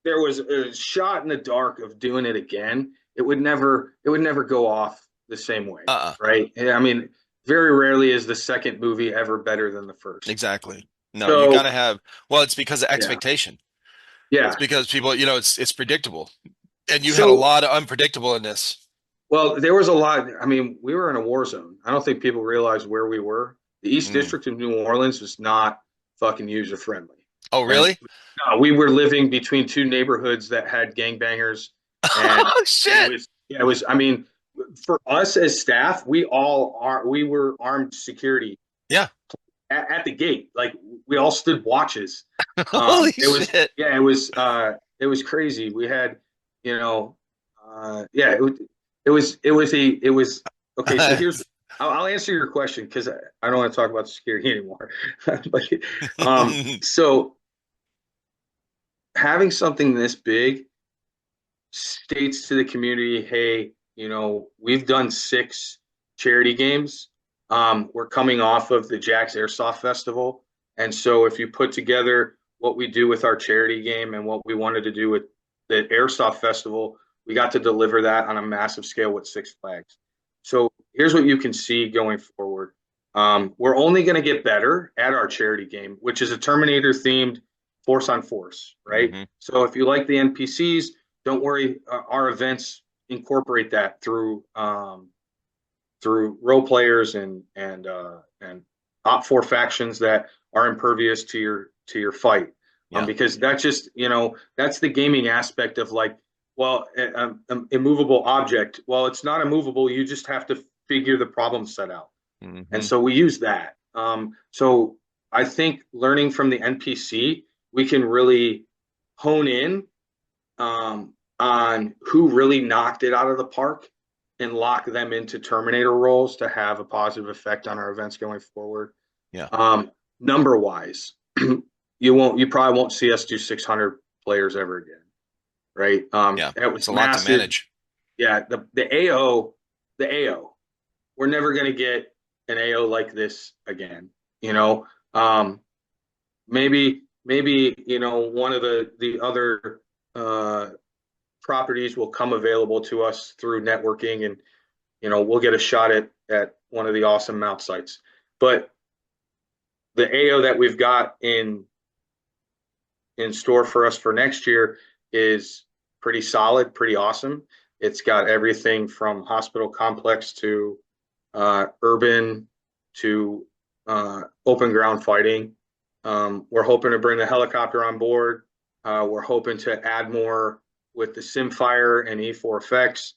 there was a shot in the dark of doing it again, it would never go off the same way, Uh-uh. right? I mean, very rarely is the second movie ever better than the first. Exactly. No, you So gotta have, well, it's because of yeah, expectation. It's yeah. because people, it's predictable. And you had a So lot of unpredictable in this. well, there was a lot. I mean, we were in a war zone. I don't think people realize where we were. The East Mm. District of New Orleans was not fucking user friendly, Oh, and really? no, we were living between two neighborhoods that had gangbangers, and Oh, it shit. was yeah, it was. I mean, for us as staff, we were armed security Yeah. at the gate. Like we all stood watches. Holy It was shit. yeah, it was crazy. We had, yeah, it was okay. So here's I'll answer your question because I don't want to talk about security anymore. But so having something this big states to the community, hey, we've done 6 charity games. We're coming off of the Jack's Airsoft Festival. And so if you put together what we do with our charity game and what we wanted to do with the Airsoft Festival, we got to deliver that on a massive scale with Six Flags. So here's what you can see going forward. We're only going to get better at our charity game, which is a Terminator themed force on force, right? Hmm. So if you like the NPCs, don't worry, our events incorporate that through role players and op 4 factions that are impervious to your fight, Yeah. because that's just that's the gaming aspect of like, well, an immovable object. Well, it's not immovable. You just have to figure the problem set out, and Hmm. so we use that. So I think learning from the NPC, we can really hone in on who really knocked it out of the park and lock them into Terminator roles to have a positive effect on our events going forward. Yeah. Number wise, you probably won't see us do 600 players ever again, right? Yeah. That It's was a lot to massive. manage. Yeah, the AO, we're never going to get an AO like this again. You know, um, maybe one of the other properties will come available to us through networking, and we'll get a shot at one of the awesome mount sites. But the AO that we've got in store for us for next year is pretty solid, pretty awesome. It's got everything from hospital complex to urban to open ground fighting. We're hoping to bring the helicopter on board. We're hoping to add more with the Simfire and E4 effects.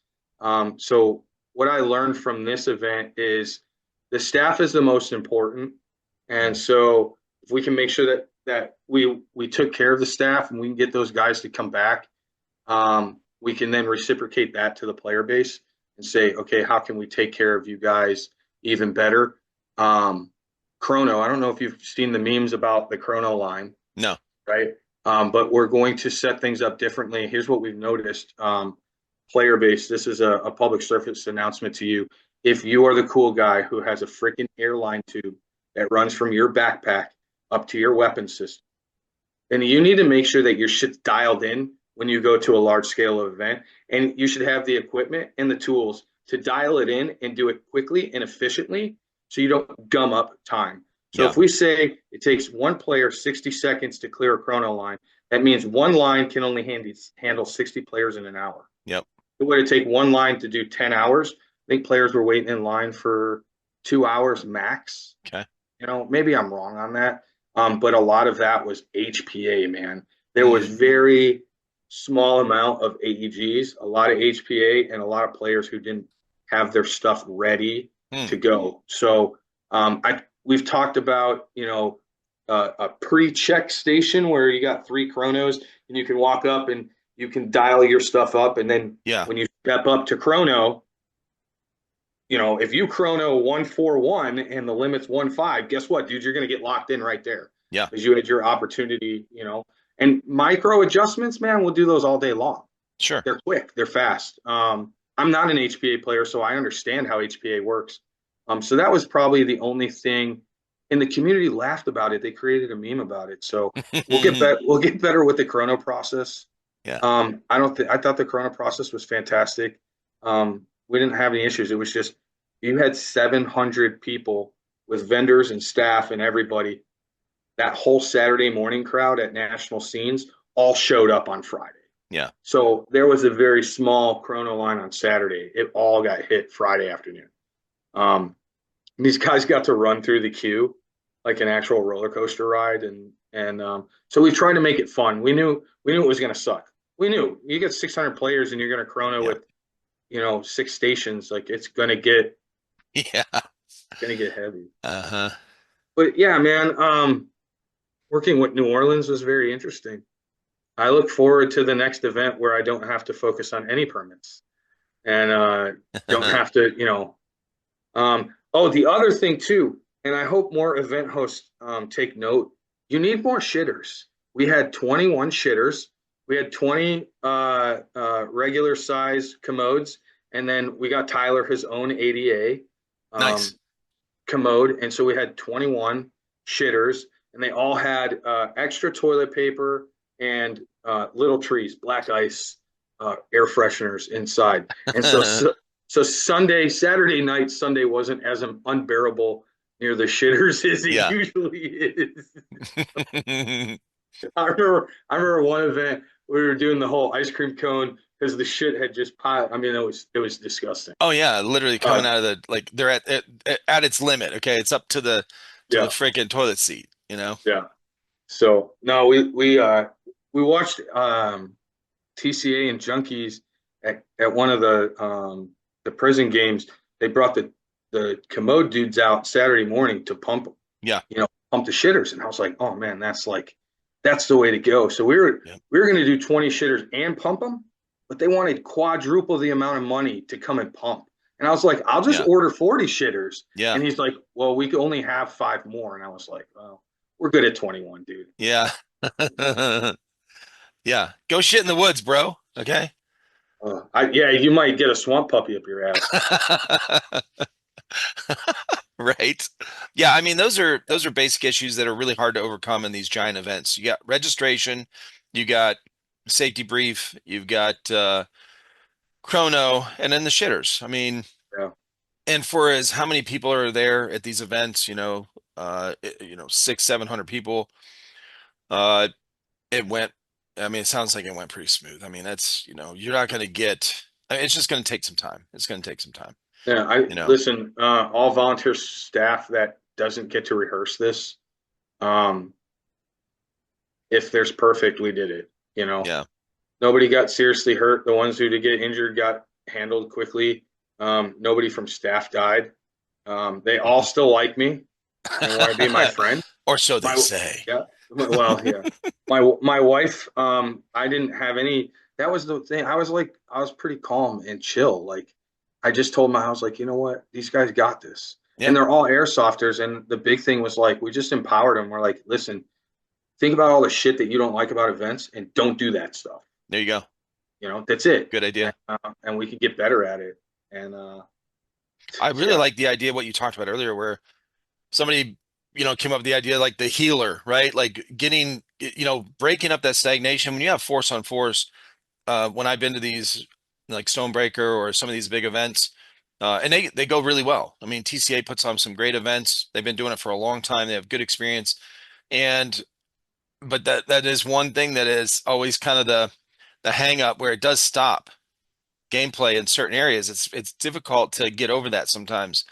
So what I learned from this event is the staff is the most important, and Mm. so if we can make sure that we took care of the staff and we can get those guys to come back, we can then reciprocate that to the player base and say, okay, how can we take care of you guys even better? Um, Chrono, I don't know if you've seen the memes about the Chrono line, No. right? But we're going to set things up differently. Here's what we've noticed. Player base, this is a public service announcement to you. If you are the cool guy who has a freaking airline tube that runs from your backpack up to your weapon system, then you need to make sure that your shit's dialed in when you go to a large scale event. And you should have the equipment and the tools to dial it in and do it quickly and efficiently so you don't gum up time. So Yeah. if we say it takes one player 60 seconds to clear a chrono line, that means one line can only handle 60 players in an hour. Yep. It would take one line to do 10 hours. I think players were waiting in line for 2 hours max. Okay. Maybe I'm wrong on that. But a lot of that was HPA, man. There was Mm. very small amount of AEGs, a lot of HPA, and a lot of players who didn't have their stuff ready Mm. to go. So we've talked about a pre-check station where you got 3 chronos and you can walk up and you can dial your stuff up, and then Yeah. when you step up to chrono, if you chrono 141 and the limit's 1.5, guess what, dude? You're going to get locked in right there Yeah. because you had your opportunity, And micro adjustments, man, we'll do those all day long. Sure. They're quick, they're fast. I'm not an HPA player, so I understand how HPA works. So that was probably the only thing, and the community laughed about it. They created a meme about it. So we'll get better. We'll get better with the chrono process. Yeah. I thought the chrono process was fantastic. We didn't have any issues. It was just you had 700 people with vendors and staff and everybody. That whole Saturday morning crowd at national scenes all showed up on Friday. Yeah. So there was a very small chrono line on Saturday. It all got hit Friday afternoon. These guys got to run through the queue like an actual roller coaster ride, and so we tried to make it fun. We knew it was going to suck. We knew you get 600 players and you're going to chrono Yeah. with 6 stations. Like it's Yeah. gonna get heavy. Uh-huh. But yeah, man, working with New Orleans was very interesting. I look forward to the next event where I don't have to focus on any permits and don't have to, oh, the other thing too, and I hope more event hosts take note. You need more shitters. We had 21 shitters. We had 20 regular size commodes, and then we got Tyler his own ADA Nice. commode, and so we had 21 shitters, and they all had extra toilet paper and little trees, black ice, air fresheners inside. And so Saturday night, Sunday wasn't as unbearable near the shitters as it Yeah. usually is. I remember one event we were doing the whole ice cream cone because the shit had just piled. I mean, it was disgusting. Oh yeah, literally Uh, coming out of the like they're at its limit. Okay, it's up to the yeah, freaking toilet seat, you know? yeah. So no, we watched TCA and Junkies at one of the prison games. They brought the commode dudes out Saturday morning to Yeah. pump the shitters, and I was like, oh man, that's the way to go. So Yeah. we were going to do 20 shitters and pump them, but they wanted quadruple the amount of money to come and pump. And I was like, I'll just Yeah. order 40 shitters. Yeah. And he's like, well, we could only have 5 more. And I was like, well, we're good at 21, dude. Yeah. Yeah. Go shit in the woods, bro. Okay. Yeah, you might get a swamp puppy up your ass. Right. Yeah, I mean those are basic issues that are really hard to overcome in these giant events. You got registration, you got safety brief, you've got chrono, and then the shitters. I mean, Yeah. and for as how many people are there at these events, 700 people, uh, it went, I mean, it sounds like it went pretty smooth. I mean, you're not going to get, I mean, it's just going to take some time. It's going to take some time, Yeah, I you know? listen, all volunteer staff that doesn't get to rehearse this, um, if there's perfect, we did it. Yeah. Nobody got seriously hurt. The ones who did get injured got handled quickly. Nobody from staff died. They all still like me and want to be my friend. Or so they My say. Yeah, well, yeah. My wife, I didn't have any. That was the thing. I was pretty calm and chill. Like I just told my, I was like, you know what, these guys got this, Yeah. and they're all airsofters. And the big thing was like we just empowered them. We're like, listen, think about all the shit that you don't like about events and don't do that stuff. There you go. That's it. Good idea. And we can get better at it. And I really yeah, like the idea of what you talked about earlier, where somebody, came up with the idea like the healer, right? Like getting, breaking up that stagnation. When you have force on force, when I've been to these like Stonebreaker or some of these big events, and they go really well. I mean, TCA puts on some great events. They've been doing it for a long time. They have good experience. And but that is one thing that is always kind of the hang up where it does stop gameplay in certain areas. It's difficult to get over that sometimes.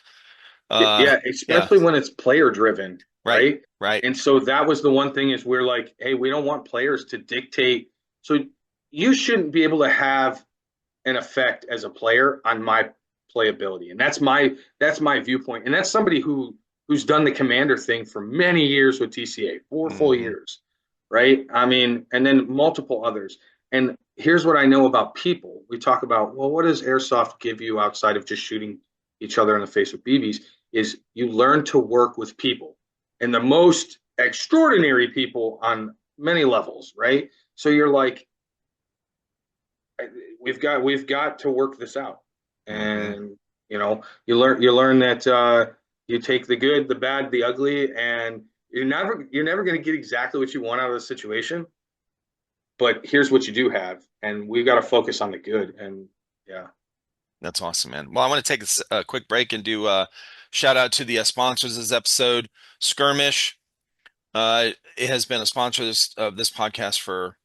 yeah, Yeah, especially when it's player driven, right, right? right. And so that was the one thing is we're like, hey, we don't want players to dictate. So you shouldn't be able to have an effect as a player on my playability, and that's my viewpoint, and that's somebody who's done the commander thing for many years with TCA, 4 full Hmm. years, right? I mean, and then multiple others. And here's what I know about people. We talk about, well, what does airsoft give you outside of just shooting each other in the face with BBs? Is you learn to work with people and the most extraordinary people on many levels, right? So you're like, we've got to work this out, Hmm. and you learn that you take the good, the bad, the ugly, and you're never going to get exactly what you want out of the situation, but here's what you do have, and we've got to focus on the good. And yeah. That's awesome, man. Well, I want to take a quick break and do shout out to the sponsors of this episode. Skirmish. It has been a sponsor of this podcast for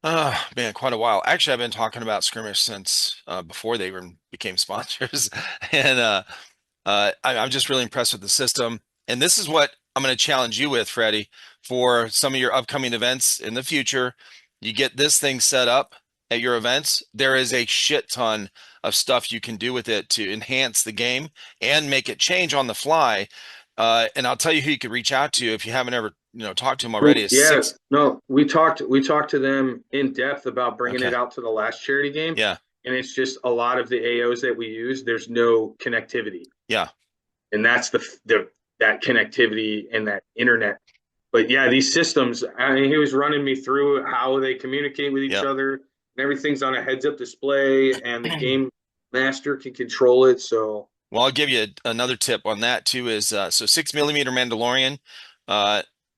man, quite a while. Actually, I've been talking about Skirmish since before they even became sponsors, and I'm just really impressed with the system. And this is what I'm going to challenge you with, Freddie, for some of your upcoming events in the future. You get this thing set up at your events. There is a shit ton of stuff you can do with it to enhance the game and make it change on the fly. And I'll tell you who you could reach out to if you haven't ever, talked to him already. Is Yeah, six. no, we talked to them in depth about bringing it Okay. out to the last charity game, Yeah. and it's just a lot of the AOs that we use. There's no connectivity, Yeah. and that's the that connectivity and that internet. But yeah, these systems. I mean, he was running me through how they communicate with each Yep. other, and everything's on a heads-up display, and the game master can control it. So Well, I'll give you another tip on that too is so 6 millimeter Mandalorian.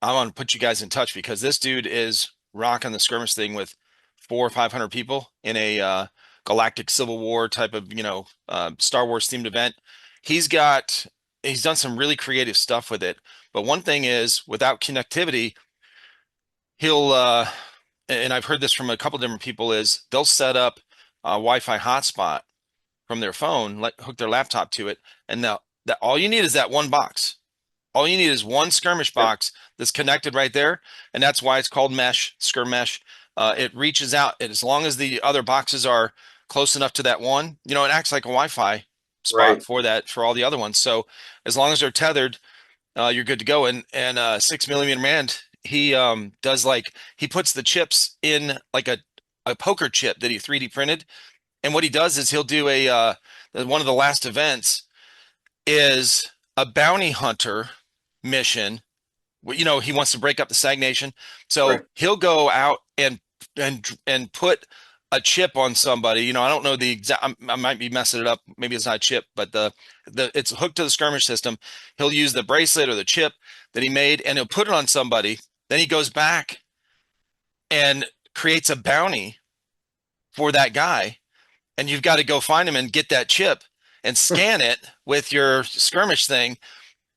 I want to put you guys in touch because this dude is rocking the skirmish thing with 400 or 500 people in a galactic Civil War type of, Star Wars themed event. He's got he's done some really creative stuff with it. But one thing is without connectivity, he'll and I've heard this from a couple different people is they'll set up a Wi-Fi hotspot from their phone, like hook their laptop to it, and now that all you need is that one box. All you need is one skirmish yep, box that's connected right there, and that's why it's called mesh, skirmish. It reaches out, and as long as the other boxes are close enough to that one, it acts like a Wi-Fi spot right, for all the other ones. So as long as they're tethered, you're good to go. And 6 millimeter man, he does like he puts the chips in like a poker chip that he 3D printed, and what he does is he'll do one of the last events is a bounty hunter mission. He wants to break up the stagnation. right, So he'll go out and put a chip on somebody. I don't know the exact I might be messing it up. Maybe it's not a chip, but the it's hooked to the skirmish system. He'll use the bracelet or the chip that he made and he'll put it on somebody. Then he goes back and creates a bounty for that guy and you've got to go find him and get that chip and scan it with your skirmish thing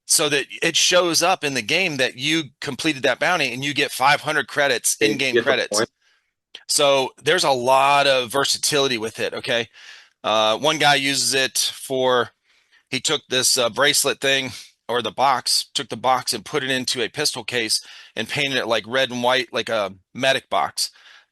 so that it shows up in the game that you completed that bounty and you get 500 credits, you in-game get the credits. point. So there's a lot of versatility with it. Okay. One guy uses it for he took this bracelet thing or the box, took the box and put it into a pistol case and painted it like red and white, like a medic box.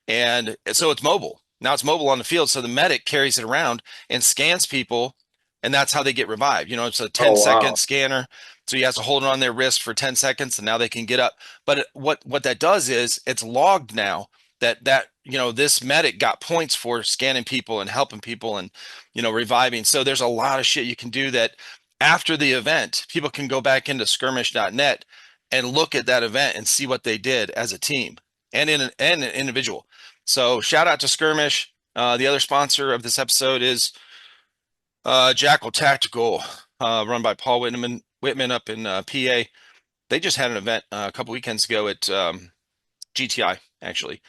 And so it's mobile. Now it's mobile on the field. So the medic carries it around and scans people. And that's how they get revived. It's a Oh 10-second wow, scanner. So he has to hold it on their wrist for 10 seconds and now they can get up. But what that does is it's logged now that this medic got points for scanning people and helping people and reviving. So there's a lot of shit you can do that after the event, people can go back into skirmish.net and look at that event and see what they did as a team and an individual. So shout out to Skirmish. The other sponsor of this episode is Jackal Tactical, run by Paul Whitman up in PA. They just had an event a couple weekends ago at GTI, actually,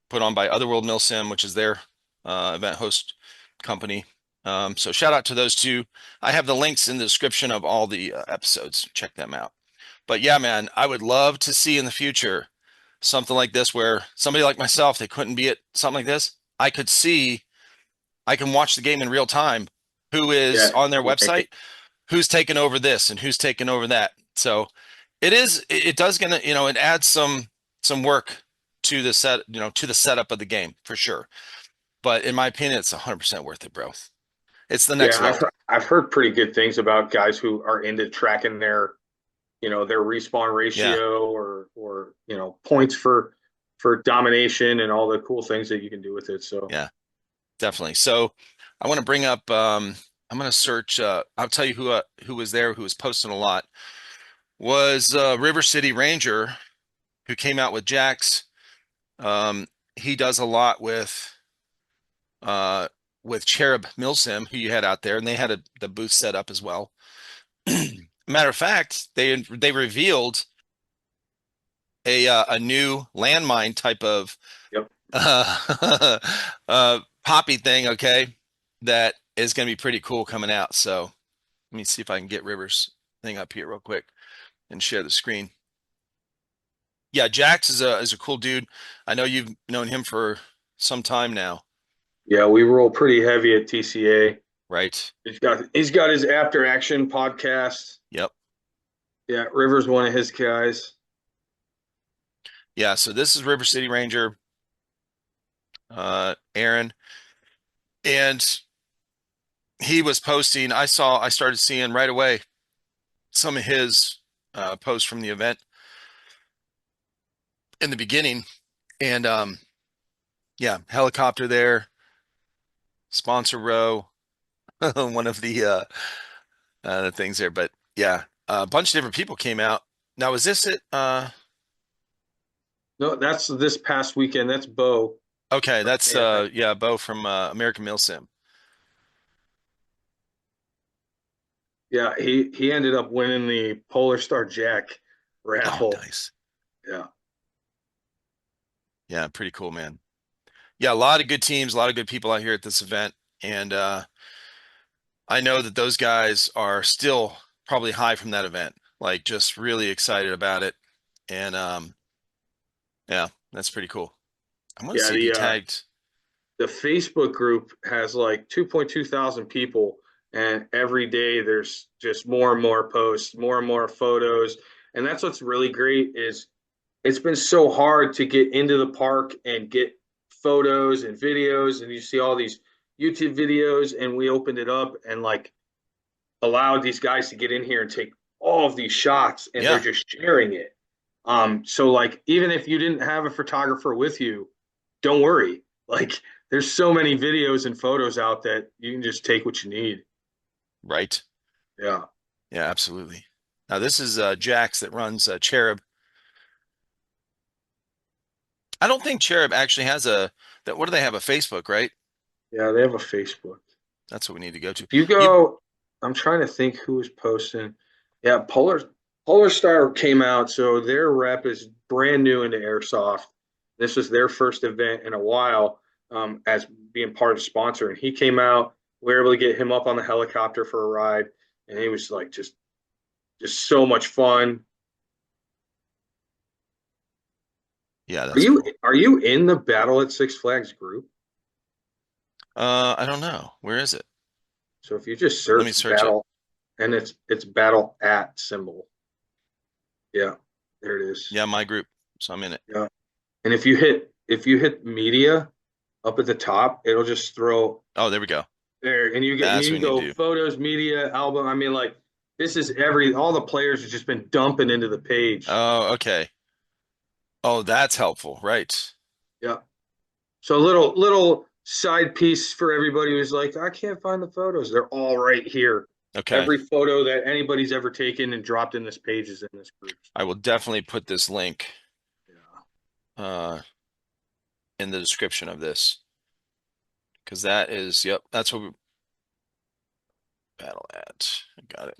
put on by Otherworld Milsim, which is their event host company. So shout out to those two. I have the links in the description of all the episodes. Check them out. But yeah, man, I would love to see in the future something like this where somebody like myself, they couldn't be at something like this. I can watch the game in real time. Who is Yeah, on their website? Who's taken over this and who's taken over that? So it does gonna, it adds some work to the to the setup of the game for sure. But in my opinion, it's 100% worth it, bro. It's the next yeah. level. I've heard pretty good things about guys who are into tracking their respawn Yeah, ratio or points for domination and all the cool things that you can do with it. So yeah, definitely. So I want to bring up I'm going to search I'll tell you who was there, who was posting a lot, was River City Ranger, who came out with Jax. He does a lot uh with Cherub Milsim, who you had out there, and they had the booth set up as well. Matter of fact, they revealed a new landmine type of yep. poppy thing, okay, that is going to be pretty cool coming out. So let me see if I can get Rivers thing up here real quick and share the screen. Yeah, Jax is a cool dude. I know you've known him for some time now, Yeah, we roll pretty heavy at TCA. right? He's got his after action podcast. Yep. Yeah, River's one of his guys. Yeah, so this is River City Ranger, Aaron, and he was posting. I started seeing right away some of his posts from the event in the beginning, and yeah, helicopter there, sponsor row, one of the things there. But yeah, a bunch of different people came out. Now, is this it? No, that's this past weekend. That's Bo Okay, from that's AFA. yeah, Bo from American Milsim. Yeah, he ended up winning the Polar Star Jack Oh, raffle. nice. Yeah. Yeah, pretty cool, man. Yeah, a lot of good teams, a lot of good people out here at this event, and I know that those guys are still probably high from that event, like just really excited about it. And yeah, that's pretty cool. I want to Yeah, see if he tagged. the Facebook group has like 2.2 thousand people, and every day there's just more and more posts, more and more photos. And that's what's really great is it's been so hard to get into the park and get photos and videos, and you see all these YouTube videos, and we opened it up and like allowed these guys to get in here and take all of these shots, and they're Yeah, just sharing it. So like even if you didn't have a photographer with you, don't worry. Like there's so many videos and photos out that you can just take what you need. right. Yeah. Yeah, absolutely. Now this is Jax that runs Cherub. I don't think Cherub actually has a that. What do they have? A Facebook, right? Yeah, they have a Facebook. That's what we need to go to. If you You go, I'm trying to think who was posting. Yeah, Polar Star came out, so their rep is brand new into Airsoft. This was their first event in a while, as being part of the sponsor, and he came out. We were able to get him up on the helicopter for a ride, and he was like just so much fun. yeah, Are that's you cool. are you in the Battle at Six Flags group? I don't know. Where is it? So if you just Let me search search it. battle, and it's battle at symbol. Yeah, there it is. Yeah, my group. So I'm in it. Yeah. And if you hit media up at the top, it'll just throw Oh, there we go. there, and That's you what can we need go to do. photos, media, album. I mean, like this is all the players have just been dumping into the page. Oh, okay. Oh, that's helpful. Right. Yeah. So little side piece for everybody who's like, I can't find the photos. They're all right here. Okay. Every photo that anybody's ever taken and dropped in this page is in this group. I will definitely put this link Yeah. uh in the description of this because that is, yep, that's what we battle at. I got it.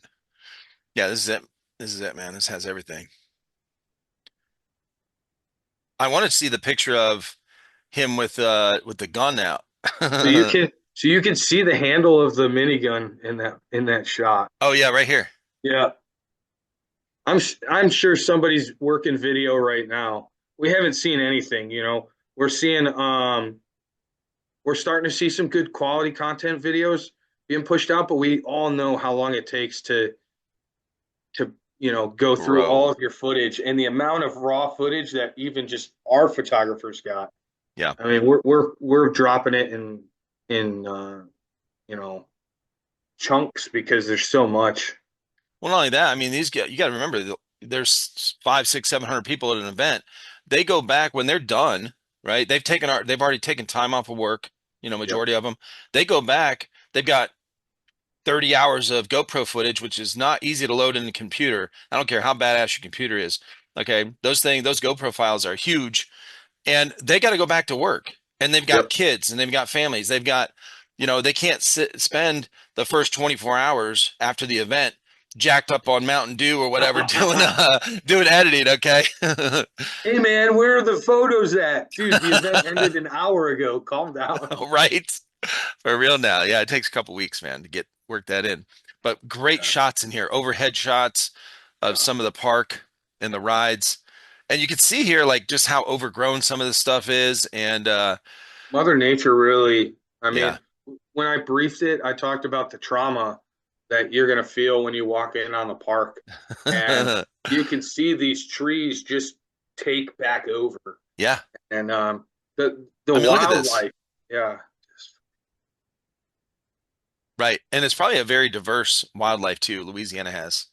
Yeah, this is it. This is it, man. This has everything. I want to see the picture of him with the gun out. So you can see the handle of the minigun in that shot. Oh yeah, right here. Yeah. I'm sure somebody's working video right now. We haven't seen anything, you know. We're seeing we're starting to see some good quality content videos being pushed out, but we all know how long it takes to go through all Bro. of your footage and the amount of raw footage that even just our photographers got. Yeah. I mean, we're dropping it in you know chunks because there's so much. Well, not only that, I mean, these guys, you got to remember, there's five, six, 700 people at an event. They go back when they're done, right? They've already taken time off of work, Yep. majority of them. They go back, they've got 30 hours of GoPro footage, which is not easy to load in the computer. I don't care how badass your computer is. Okay. Those GoPro files are huge and they got to go back to work and they've got Yep. kids and they've got families. They've got, they can't spend the first 24 hours after the event jacked up on Mountain Dew or whatever doing editing. Okay. Hey man, where are the photos at? Dude, the event ended an hour ago. Calm down. Right. For real now. Yeah. It takes a couple weeks, man, to get work that in, but great Yeah. shots in here, overhead shots of Yeah. some of the park and the rides. And you can see here, like just how overgrown some of this stuff is. And, Mother Nature really, I yeah. mean, when I briefed it, I talked about the trauma that you're going to feel when you walk in on the park. And you can see these trees just take back over. Yeah. And the I mean, look at this. wildlife, yeah. Right. And it's probably a very diverse wildlife too, Louisiana has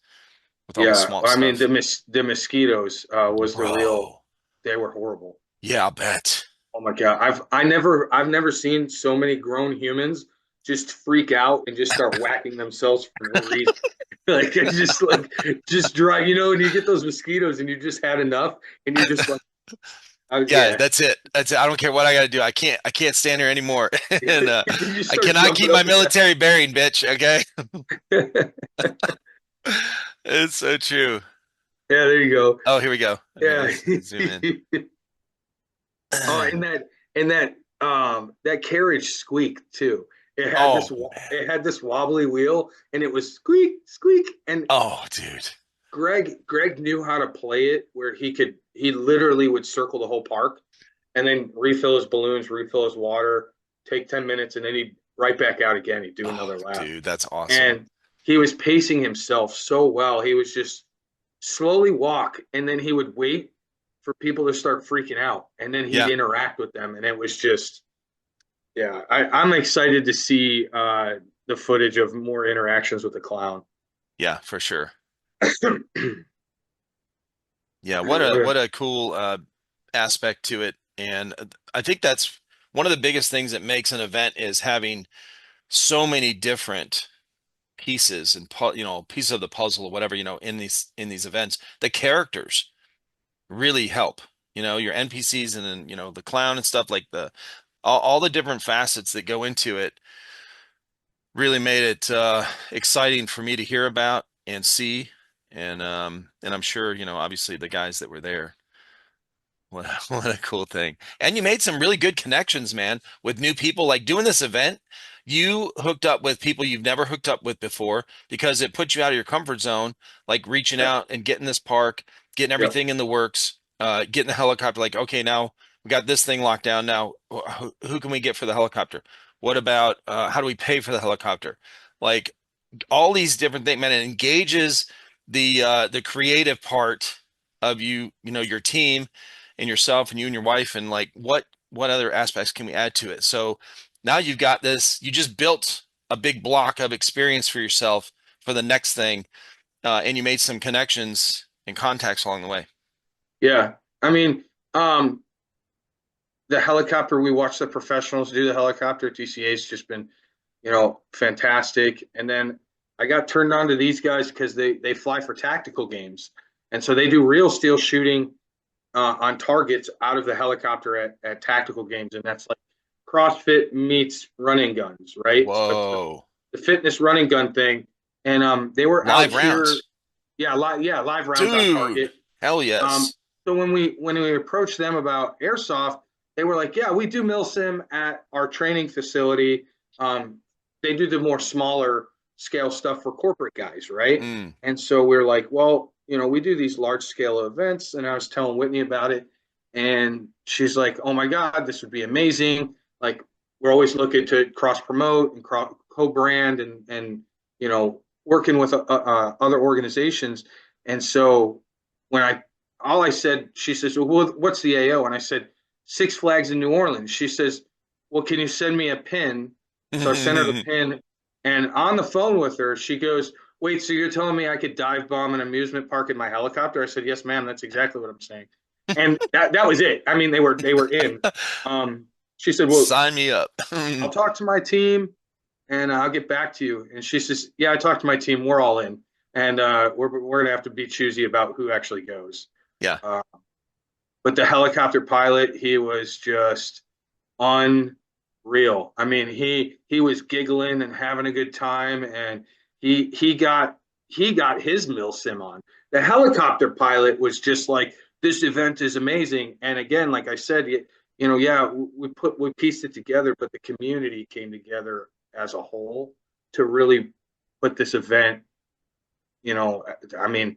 with all the Yeah, swamp I mean stuff. the mosquitoes was the real. Bro. They were horrible. Yeah, I'll bet. Oh my God, I've never seen so many grown humans just freak out and just start whacking themselves for no reason. Like it's just dry, you know, and you get those mosquitoes and you just had enough and you're just like, oh Yeah, yeah, that's it. That's it. I don't care what I got to do. I can't stand here anymore. And you I start cannot jumping keep my up and military bearing, bitch. Okay. down. It's so true. Yeah, there you go. Oh, here we go. Okay, Yeah. let's zoom in. Oh, that carriage squeaked too. Oh man. It had this wobbly wheel and it was squeak squeak and Oh, dude. Greg knew how to play it where he literally would circle the whole park and then refill his balloons, refill his water, take 10 minutes and then he'd right back out again. He'd do Oh, another lap. dude, that's awesome. And he was pacing himself so well. He was just slowly walk and then he would wait for people to start freaking out and then he'd Yeah. interact with them and it was just yeah I'm excited to see the footage of more interactions with the clown. Yeah, for sure. What Yeah, a- what a cool aspect to it. And I think that's one of the biggest things that makes an event is having so many different pieces and pieces of the puzzle or whatever, in these events. The characters really help. Your NPCs and then, the clown and stuff like all the different facets that go into it really made it exciting for me to hear about and see. And I'm sure, obviously the guys that were there. What a cool thing. And you made some really good connections, man, with new people. Like doing this event, you hooked up with people you've never hooked up with before because it put you out of your comfort zone, like reaching yep, out and getting this park, getting yep, everything in the works, getting the helicopter. Like, okay, now we got this thing locked down. Now, who can we get for the helicopter? What about how do we pay for the helicopter? Like all these different things, man, it engages the creative part of your team and yourself and you and your wife and like what other aspects can we add to it? So now you've got this, you just built a big block of experience for yourself for the next thing, and you made some connections and contacts along the way. yeah. I mean the helicopter, we watched the professionals do the helicopter. TCA's just been fantastic. And then I got turned on to these guys because they fly for tactical games, and so they do real steel shooting on targets out of the helicopter at tactical games, and that's like CrossFit meets running guns, right? So it's Whoa. the fitness running gun thing, and they were out Live here, rounds. yeah, live rounds on Dude. target. Hell Um, yes. so when we approached them about airsoft, they were like, "Yeah, we do milsim at our training facility. Um, they do the more smaller scale stuff for corporate guys, right?" Mm. And so we are like, "Well, we do these large scale events." And I was telling Whitney about it, and she's like, "Oh my God, this would be amazing! Like, we're always looking to cross promote and co-brand and working with other organizations." And so when I all I said, she says, "Well, what's the AO?" And I said, Six Flags in New Orleans. She says, "Well, can you send me a pin?" So I sent her the pin. And on the phone with her, she goes, "Wait, so you're telling me I could dive bomb an amusement park in my helicopter?" I said, "Yes, ma'am. That's exactly what I'm saying." And that was it. I mean, they were in. She said, "Well, Sign me up. I'll talk to my team and I'll get back to you." And she says, "Yeah, I talked to my team. We're all in, and we're gonna have to be choosy about who actually goes." Yeah. Uh, but the helicopter pilot, he was just unreal. I mean, he was giggling and having a good time, and he got his mill sim on. The helicopter pilot was just like, "This event is amazing." And again, like I said, yeah, we pieced it together, but the community came together as a whole to really put this event. You know, I mean,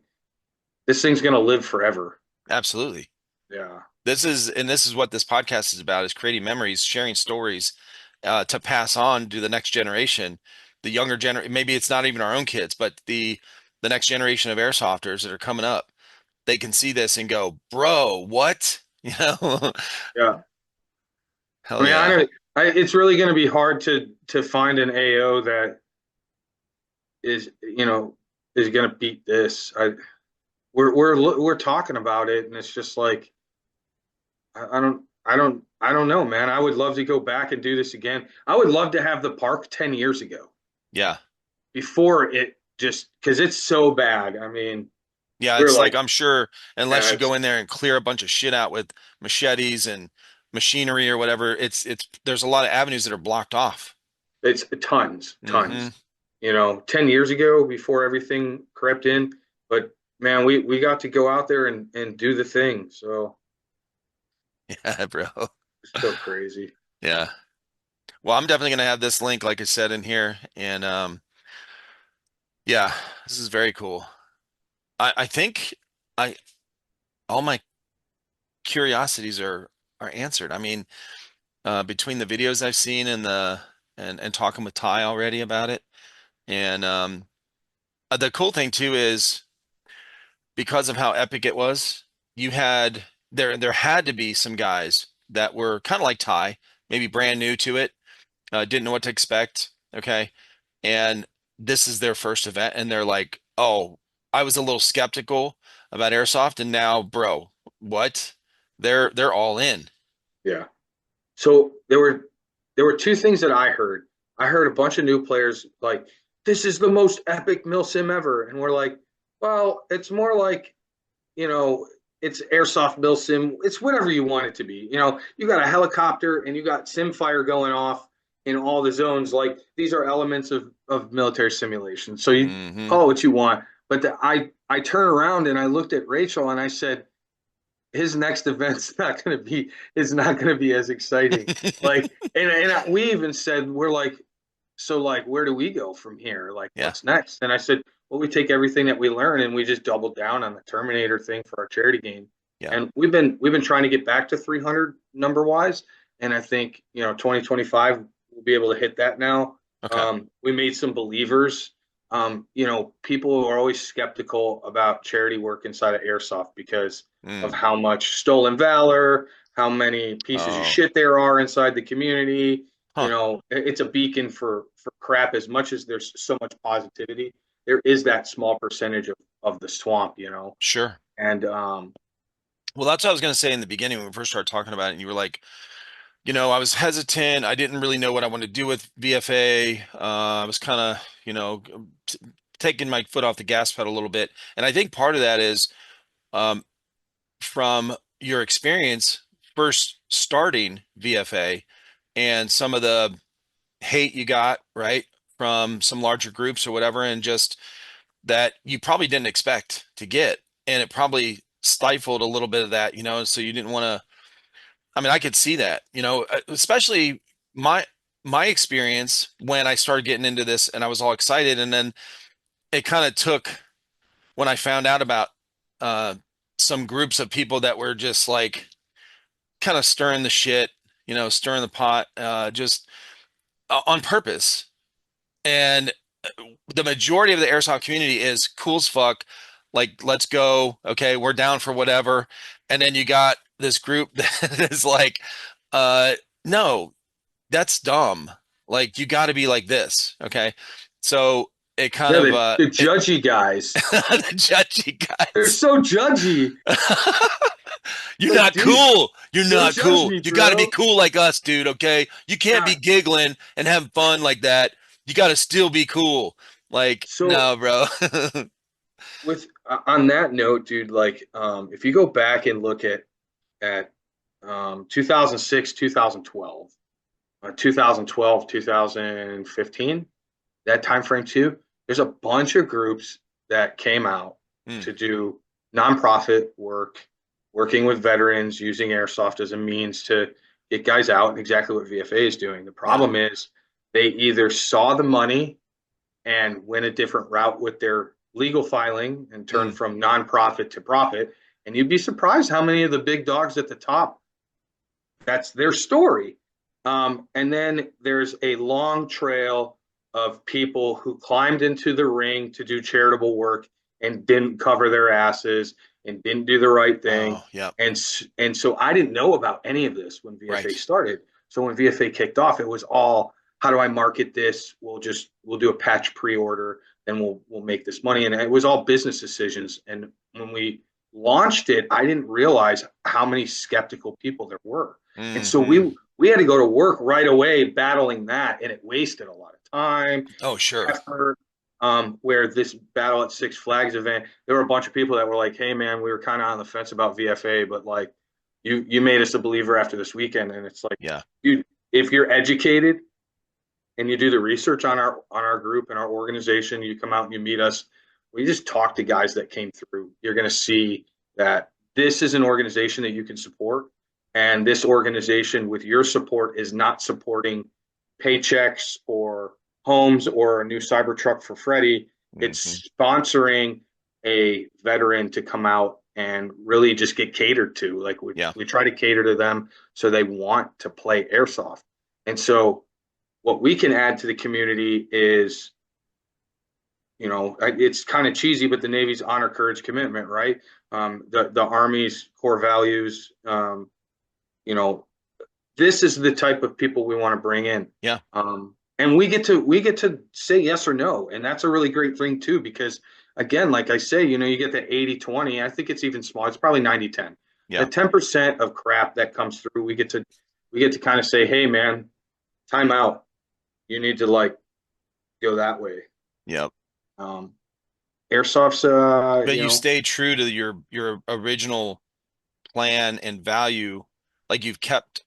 this thing's gonna live forever. Absolutely. Yeah, This is what this podcast is about, is creating memories, sharing stories, to pass on to the next generation, the younger generation. Maybe it's not even our own kids, but the next generation of airsofters that are coming up. They can see this and go, bro, what? You know? yeah. I Hell mean, yeah. it's really going to be hard to find an AO that is is going to beat this. We're talking about it, and it's just like I don't know, man. I would love to go back and do this again. I would love to have the park 10 years ago Yeah. before it just because it's so bad. I mean, Yeah. we're It's like, like, I'm sure unless yeah, you go in there and clear a bunch of shit out with machetes and machinery or whatever, there's a lot of avenues that are blocked off. it's tons, Hmm. tons. 10 years ago before everything crept in, but man, we got to go out there and do the thing. So Yeah, bro. it's so crazy. Yeah. Well, I'm definitely gonna have this link, like I said, in here. And yeah, this is very cool. I think I all my curiosities are answered. I mean, between the videos I've seen and and talking with Ty already about it. And the cool thing too is because of how epic it was, you had there had to be some guys that were kind of like Ty, maybe brand new to it, didn't know what to expect. Okay. And this is their first event, and they're like, "Oh, I was a little skeptical about airsoft, and now, bro, what? They're all in." Yeah. So there were two things that I heard. I heard a bunch of new players like, "This is the most epic milsim ever," and we're like, "Well, it's more like you know, it's airsoft mill sim. It's whatever you want it to be. You got a helicopter and you got sim fire going off in all the zones. Like these are elements of military simulation. So you Hmm. call it what you want." But I turn around and I looked at Rachel and I said, his next event's not going to be is not going to be as exciting. Like, and we even said we're like, so like, where do we go from here? Like, Yeah, what's next? And I said, well, we take everything that we learn and we just double down on the Terminator thing for our charity game. yeah. And we've been trying to get back to 300 number wise, and I think 2025 we'll be able to hit that now. Okay. We made some believers. People are always skeptical about charity work inside of airsoft because of Mm. how much stolen valor, how many pieces of Oh, shit there are inside the community. huh. It's a beacon for crap. As much as there's so much positivity, there is that small percentage of the swamp. Sure. And Well, that's what I was gonna say in the beginning when we first started talking about it, and you were like, I was hesitant. I didn't really know what I wanted to do with VFA. I was kind of, t taking my foot off the gas pedal a little bit. And I think part of that is um, from your experience first starting VFA and some of the hate you got, right, from some larger groups or whatever, and just that you probably didn't expect to get. And it probably stifled a little bit of that, so you didn't want to. I mean, I could see that, especially my my experience when I started getting into this and I was all excited, and then it kind of took when I found out about uh some groups of people that were just like kind of stirring the shit, stirring the pot, just on purpose. And the majority of the airsoft community is cool as fuck. Like, let's go. Okay, we're down for whatever. And then you got this group that is like, uh, no, that's dumb. Like, you got to be like this. Okay. So it kind Yeah, of, the judgy guys. the judgy They're guys. so judgy. You're Like, not dude, cool. You're don't not judge cool. me, You got to be bro. cool like us, dude. Okay. You can't be Yeah. giggling and having fun like that. You got to still be cool. Like, So no, bro. with on that note, dude, like if you go back and look at 2006, 2012, 2012, 2015, that time frame too, there's a bunch of groups that came out Hmm. to do nonprofit work, working with veterans, using airsoft as a means to get guys out, and exactly what VFA is doing. The Yeah. problem is they either saw the money and went a different route with their legal filing and turned Hmm. from nonprofit to profit. And you'd be surprised how many of the big dogs at the top, that's their story. And then there's a long trail of people who climbed into the ring to do charitable work and didn't cover their asses and didn't do the right thing. Oh, yeah. And so I didn't know about any of this when VFA Right. started. So when VFA kicked off, it was all, how do I market this? We'll do a patch pre-order, then we'll make this money. And it was all business decisions. And when we launched it, I didn't realize how many skeptical people there were. And so Hmm. we had to go to work right away battling that, and it wasted a lot of time, Oh, sure. effort. Where this Battle at Six Flags event, there were a bunch of people that were like, "Hey, man, we were kind of on the fence about VFA, but like, you made us a believer after this weekend." And it's like, Yeah. you if you're educated and you do the research on our group and our organization, you come out and you meet us. We just talk to guys that came through. You're going to see that this is an organization that you can support, and this organization, with your support, is not supporting paychecks or homes or a new cyber truck for Freddie. Hmm. It's sponsoring a veteran to come out and really just get catered to. Like Yeah. we try to cater to them so they want to play airsoft. And so what we can add to the community is, it's kind of cheesy, but the Navy's honor, courage, commitment, right? The Army's core values. You know, this is the type of people we want to bring in, Yeah. and we get to say yes or no, and that's a really great thing too, because again, like I say, you get the 80-20. I think it's even small. It's probably 90-10. The Yeah. 10% of crap that comes through, we get to kind of say, hey man, time out. You need to like go that way. Yeah. Um, Airsoft's, But you stay true to your original plan and value. Like, you've kept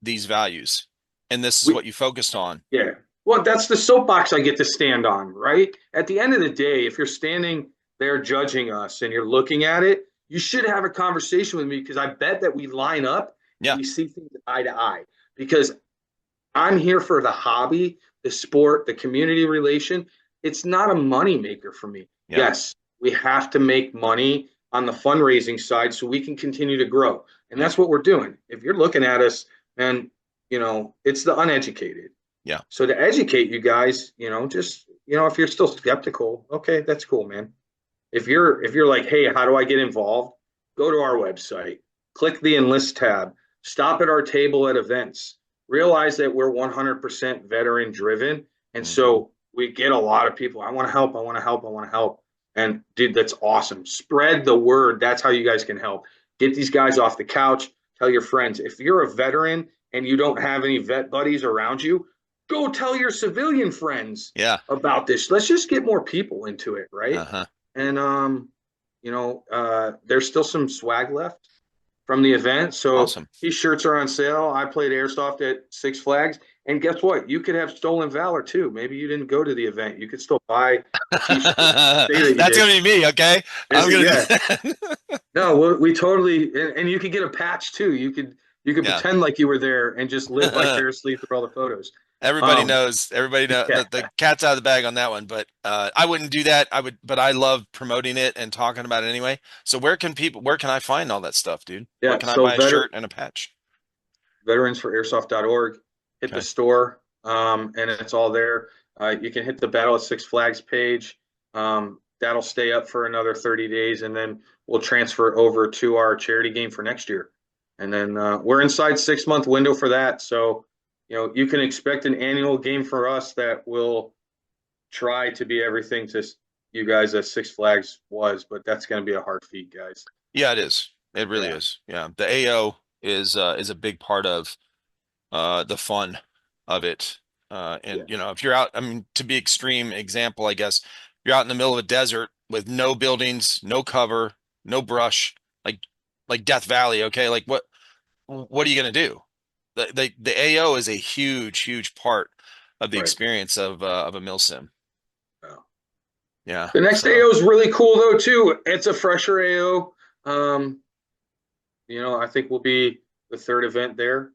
these values, and this is we what you focused on. yeah. Well, that's the soapbox I get to stand on, right? At the end of the day, if you're standing there judging us and you're looking at it, you should have a conversation with me, because I bet that we line up and Yeah. we see things eye to eye. Because I'm here for the hobby, the sport, the community relation. It's not a money maker for me. Yeah. Yes, we have to make money on the fundraising side so we can continue to grow. And Yeah. that's what we're doing. If you're looking at us, and it's the uneducated. Yeah. So to educate you guys, just if you're still skeptical, okay, that's cool, man. If you're like, hey, how do I get involved? Go to our website, click the enlist tab, stop at our table at events. Realize that we're 100% veteran driven, and Hmm. so we get a lot of people. I want to help. I want to help. I want to help. And dude, that's awesome. Spread the word. That's how you guys can help. Get these guys off the couch. Tell your friends. If you're a veteran and you don't have any vet buddies around you, go tell your civilian friends Yeah. about this. Let's just get more people into it, right? Uh-huh. And there's still some swag left from the event. So Awesome. these shirts are on sale. I played Airsoft at Six Flags. And guess what? You could have stolen valor too. Maybe you didn't go to the event. You could still buy a t-shirt. Say that you That's did. gonna be me, okay? I'm gonna do Yeah. that. No, we totally and you could get a patch too. You could Yeah. pretend like you were there and just live vicariously through all the photos. Um, Everybody know yeah. the cat's out of the bag on that one, but I wouldn't do that. But I love promoting it and talking about it anyway. So where can I find all that stuff, dude? Where Yeah. can I So buy a shirt and a patch? veteransforairsoft.org, hit the Okay. store, and it's all there. You can hit the Battle at Six Flags page. That'll stay up for another 30 days, and then we'll transfer over to our charity game for next year. And then we're inside 6 month window for that. So, you can expect an annual game for us that will try to be everything to you guys as Six Flags was, but that's going to be a hard feat, guys. Yeah, it is. It really Yeah. is. Yeah. The AO is a big part of the fun of it. Yeah. And if you're out, I mean, to be extreme example, I guess you're out in the middle of a desert with no buildings, no cover, no brush, like Death Valley, okay? Like what are you gonna do? The AO is a huge part of the Right. experience of a mil sim. Yeah. Yeah. The next So AO is really cool though too. It's a fresher AO. Um, I think we'll be the third event there.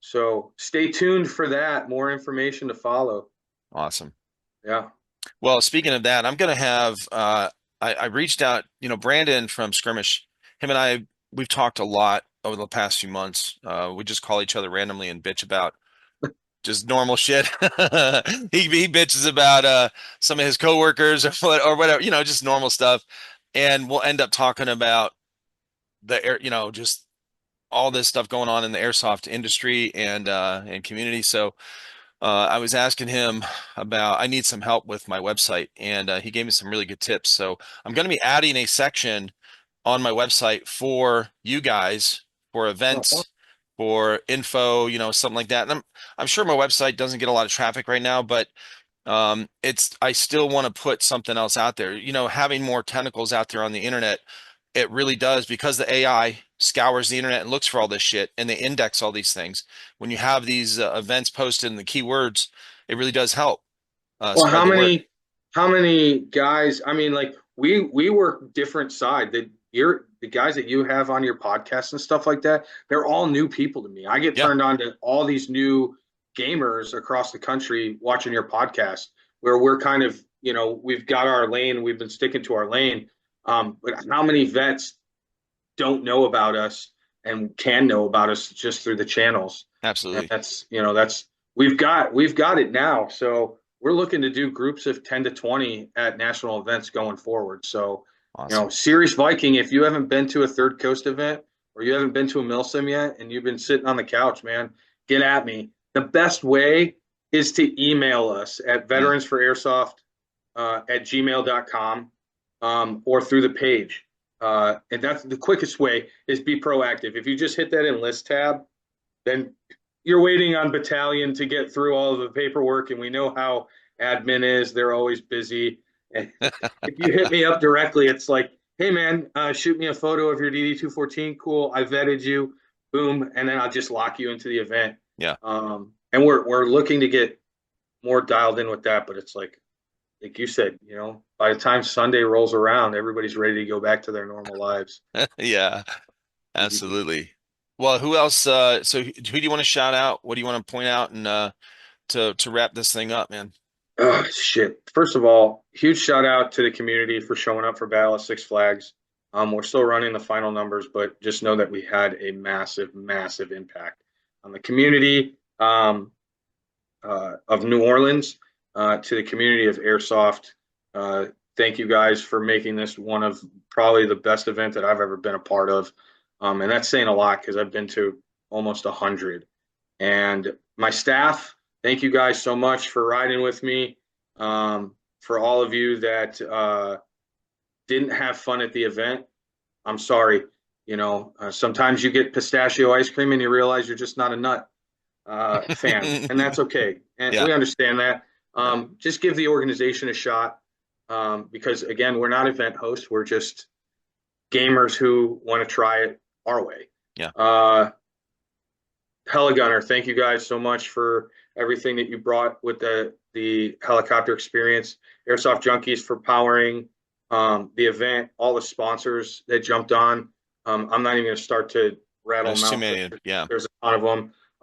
So stay tuned for that. More information to follow. awesome. Yeah. Well, speaking of that, I'm gonna have I reached out, Brandon from Skirmish, him and I we've talked a lot over the past few months. We just call each other randomly and bitch about just normal shit. He bitches about some of his coworkers or whatever, just normal stuff. And we'll end up talking about the air, just all this stuff going on in the airsoft industry and community. So I was asking him about I need some help with my website, and he gave me some really good tips. So I'm going to be adding a section on my website for you guys for Oh, events, for info, something like that. And I'm sure my website doesn't get a lot of traffic right now, but I still want to put something else out there. Having more tentacles out there on the internet, it really does because the AI scours the internet and looks for all this shit and they index all these things. When you have these events posted in the keywords, it really does help well, spread how the word. many how many guys? I mean, like we work different side. The guys that you have on your podcast and stuff like that, they're all new people to me. I get Yeah, turned on to all these new gamers across the country watching your podcast, where we're kind of, we've got our lane, we've been sticking to our lane. But how many vets don't know about us and can know about us just through the channels? And absolutely. that's we've got it now. So we're looking to do groups of 10 to 20 at national events going forward. So, Awesome. Serious Viking, if you haven't been to a Third Coast event or you haven't been to a Milsim yet and you've been sitting on the couch, man, get at me. The best way is to email us at Mm, veteransforairsoft at gmail.com or through the page. And that's the quickest way is be proactive. If you just hit that enlist tab, then you're waiting on battalion to get through all of the paperwork, and we know how admin is. They're always busy. And if you hit me up directly, it's like, hey man, shoot me a photo of your DD214. Cool, I vetted you. Boom, and then I'll just lock you into the event. yeah. And we're looking to get more dialed in with that, but it's like you said, by the time Sunday rolls around, everybody's ready to go back to their normal lives. Yeah, absolutely. Well, who else? So who do you want to shout out? What do you want to point out and to wrap this thing up, man? Oh, shit. First of all, huge shout out to the community for showing up for Battle of Six Flags. We're still running the final numbers, but just know that we had a massive impact on the community of New Orleans, to the community of Airsoft. Uh, Thank you guys for making this one of probably the best event that I've ever been a part of. And that's saying a lot because I've been to almost 100. And my staff, thank you guys so much for riding with me. For all of you that didn't have fun at the event, I'm sorry. Sometimes you get pistachio ice cream and you realize you're just not a nut. fan, and that's okay. And Yeah. we understand that. Yeah. Just give the organization a shot, because again, we're not event hosts. We're just gamers who want to try it our way. Yeah. Uh, Heligunner, thank you guys so much for everything that you brought with the helicopter experience. Airsoft Junkies for powering the event, all the sponsors that jumped on. I'm not even going to start to rattle There's them too out, but many. Yeah. there's a ton of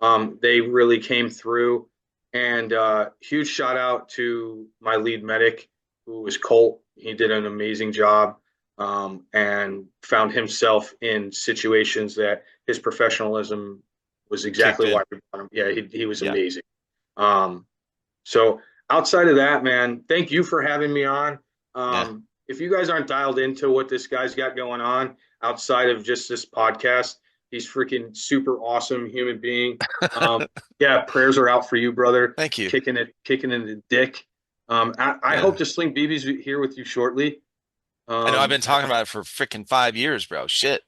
them. They really came through. And huge shout out to my lead medic, who was Colt. He did an amazing job, and found himself in situations that his professionalism was Kicked exactly why in. we brought him. Yeah, he was Yeah. amazing. Um, so outside of that, man, thank you for having me on. Yeah. If you guys aren't dialed into what this guy's got going on outside of just this podcast, he's freaking super awesome human being. Um, yeah, prayers are out for you, brother. Thank you. Kicking in the dick. I Yeah. hope to sling BBs here with you shortly. I know I've been Yeah, talking about it for freaking 5 years, bro. Shit.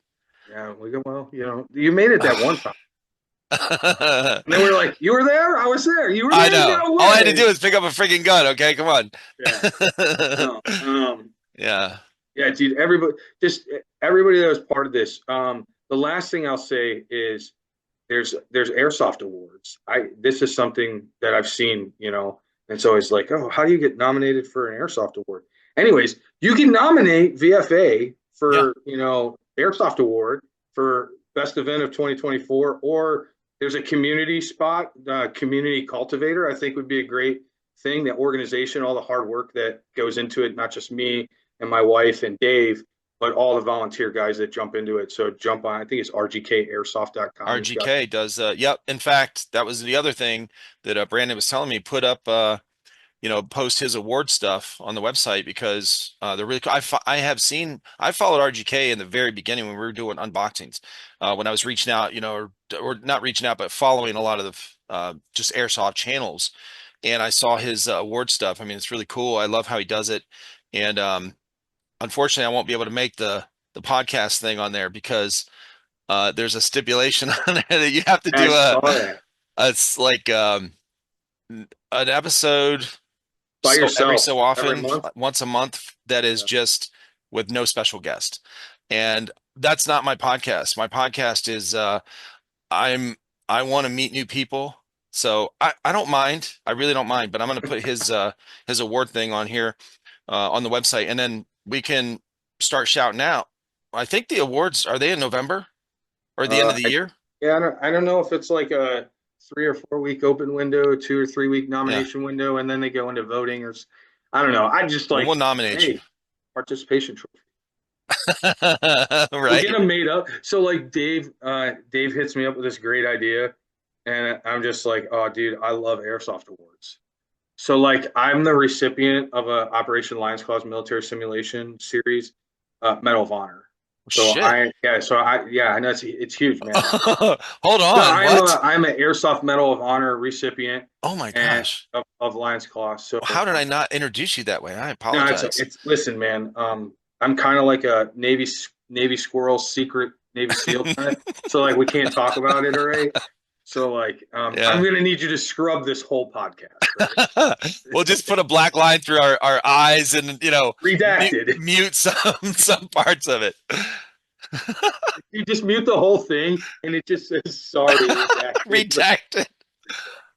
yeah, we go. Well, you made it that one time. I And then we were like, "You were there? I was there. You were there? know. No All I had to way!" do is pick up a freaking gun. Okay, come on. Yeah, no. Yeah. Yeah, dude. Everybody that was part of this. The last thing I'll say is there's airsoft awards. I This is something that I've seen. And it's always like, oh, how do you get nominated for an airsoft award? Anyways, you can nominate VFA Yeah. for airsoft award for best event of 2024, or there's a community spot, community cultivator. I think would be a great thing. That organization, all the hard work that goes into it, not just me and my wife and Dave, but all the volunteer guys that jump into it. So jump on, I think it's rgkairsoft.com. He's got, RGK does yep. In fact, that was the other thing that Brandon was telling me, put up post his award stuff on the website because they're really cool. I have seen I followed RGK in the very beginning when we were doing unboxings. When I was reaching out, or not reaching out, but following a lot of the just airsoft channels, and I saw his award stuff. I mean, it's really cool. I love how he does it. And unfortunately, I won't be able to make the podcast thing on there because there's a stipulation on there that you have to I do saw that it's like an episode by so every yourself so every often, month. once a month, that is Yeah. just with no special guest. And that's not my podcast. My podcast is I'm I want to meet new people. So I don't mind. I really don't mind, but I'm going to put his award thing on here on the website, and then we can start shouting out. I think the awards, are they in November or the end of the I, year? yeah, I don't know if it's like a 3 or 4 week open window, 2 or 3 week Yeah. nomination window, and then they go into voting, I don't know. I just Well, we'll like, nominate you. hey, participation trophy. We'll get Right? them made up. So like Dave hits me up with this great idea, and I'm just like, oh, dude, I love airsoft awards. So like, I'm the recipient of a Operation Lions Claws military simulation series, Medal of Honor. So Shit. I know it's huge, man. Hold No, on. What? I'm an Airsoft Medal of Honor recipient Oh my and gosh. of Lions Claw. So How did I not introduce you that way? I no, apologize. it's listen, man. I'm kind of like a Navy squirrel, secret Navy SEAL kind of. So like, we can't talk about it, all right? So like, I'm Yeah. gonna need you to scrub this whole podcast, right? We'll just put a black line through our eyes and, Redacted. mute some parts of it. You just mute the whole thing, and it just says sorry, redacted. Redacted.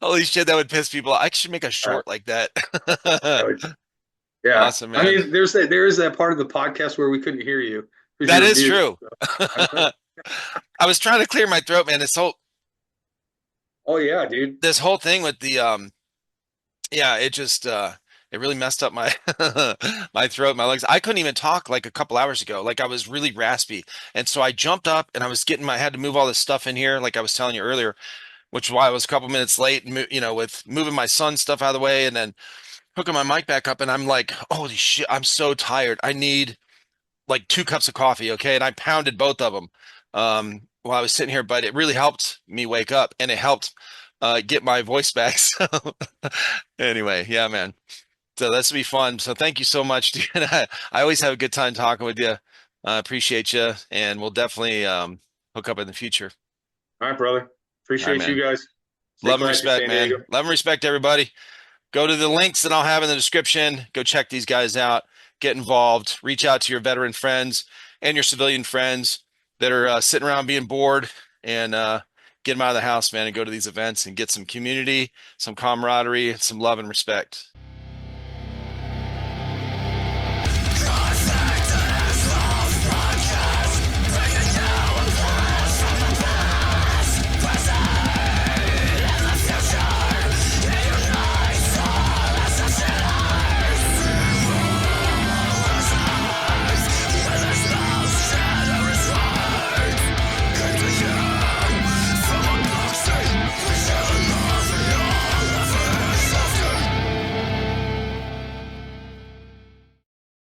Holy shit, that would piss people off. I should make a Uh, short like that. yeah, Awesome, I man. mean, there is that part of the podcast where we couldn't hear you because you That were is muted. true. So, I I was trying to clear my throat, man. oh yeah, dude. This whole thing with the yeah, it just it really messed up my my throat, my lungs. I couldn't even talk like a couple hours ago. Like I was really raspy. And so I jumped up and I had to move all this stuff in here like I was telling you earlier, which is why I was a couple minutes late, with moving my son's stuff out of the way and then hooking my mic back up, and I'm like, "Holy shit, I'm so tired. I need like 2 cups of coffee, okay?" And I pounded both of them while I was sitting here, but it really helped me wake up and it helped get my voice back. So anyway, yeah, man. So that's gonna be fun. So thank you so much, dude. I always have a good time talking with you. I appreciate you, and we'll definitely hook up in the future. All right, brother. All right, Appreciate you man. guys. Stay Love and classy, respect, San Diego. man. Love and respect, everybody. Go to the links that I'll have in the description. Go check these guys out. Get involved. Reach out to your veteran friends and your civilian friends that are sitting around being bored, and get them out of the house, man, and go to these events and get some community, some camaraderie, some love and respect.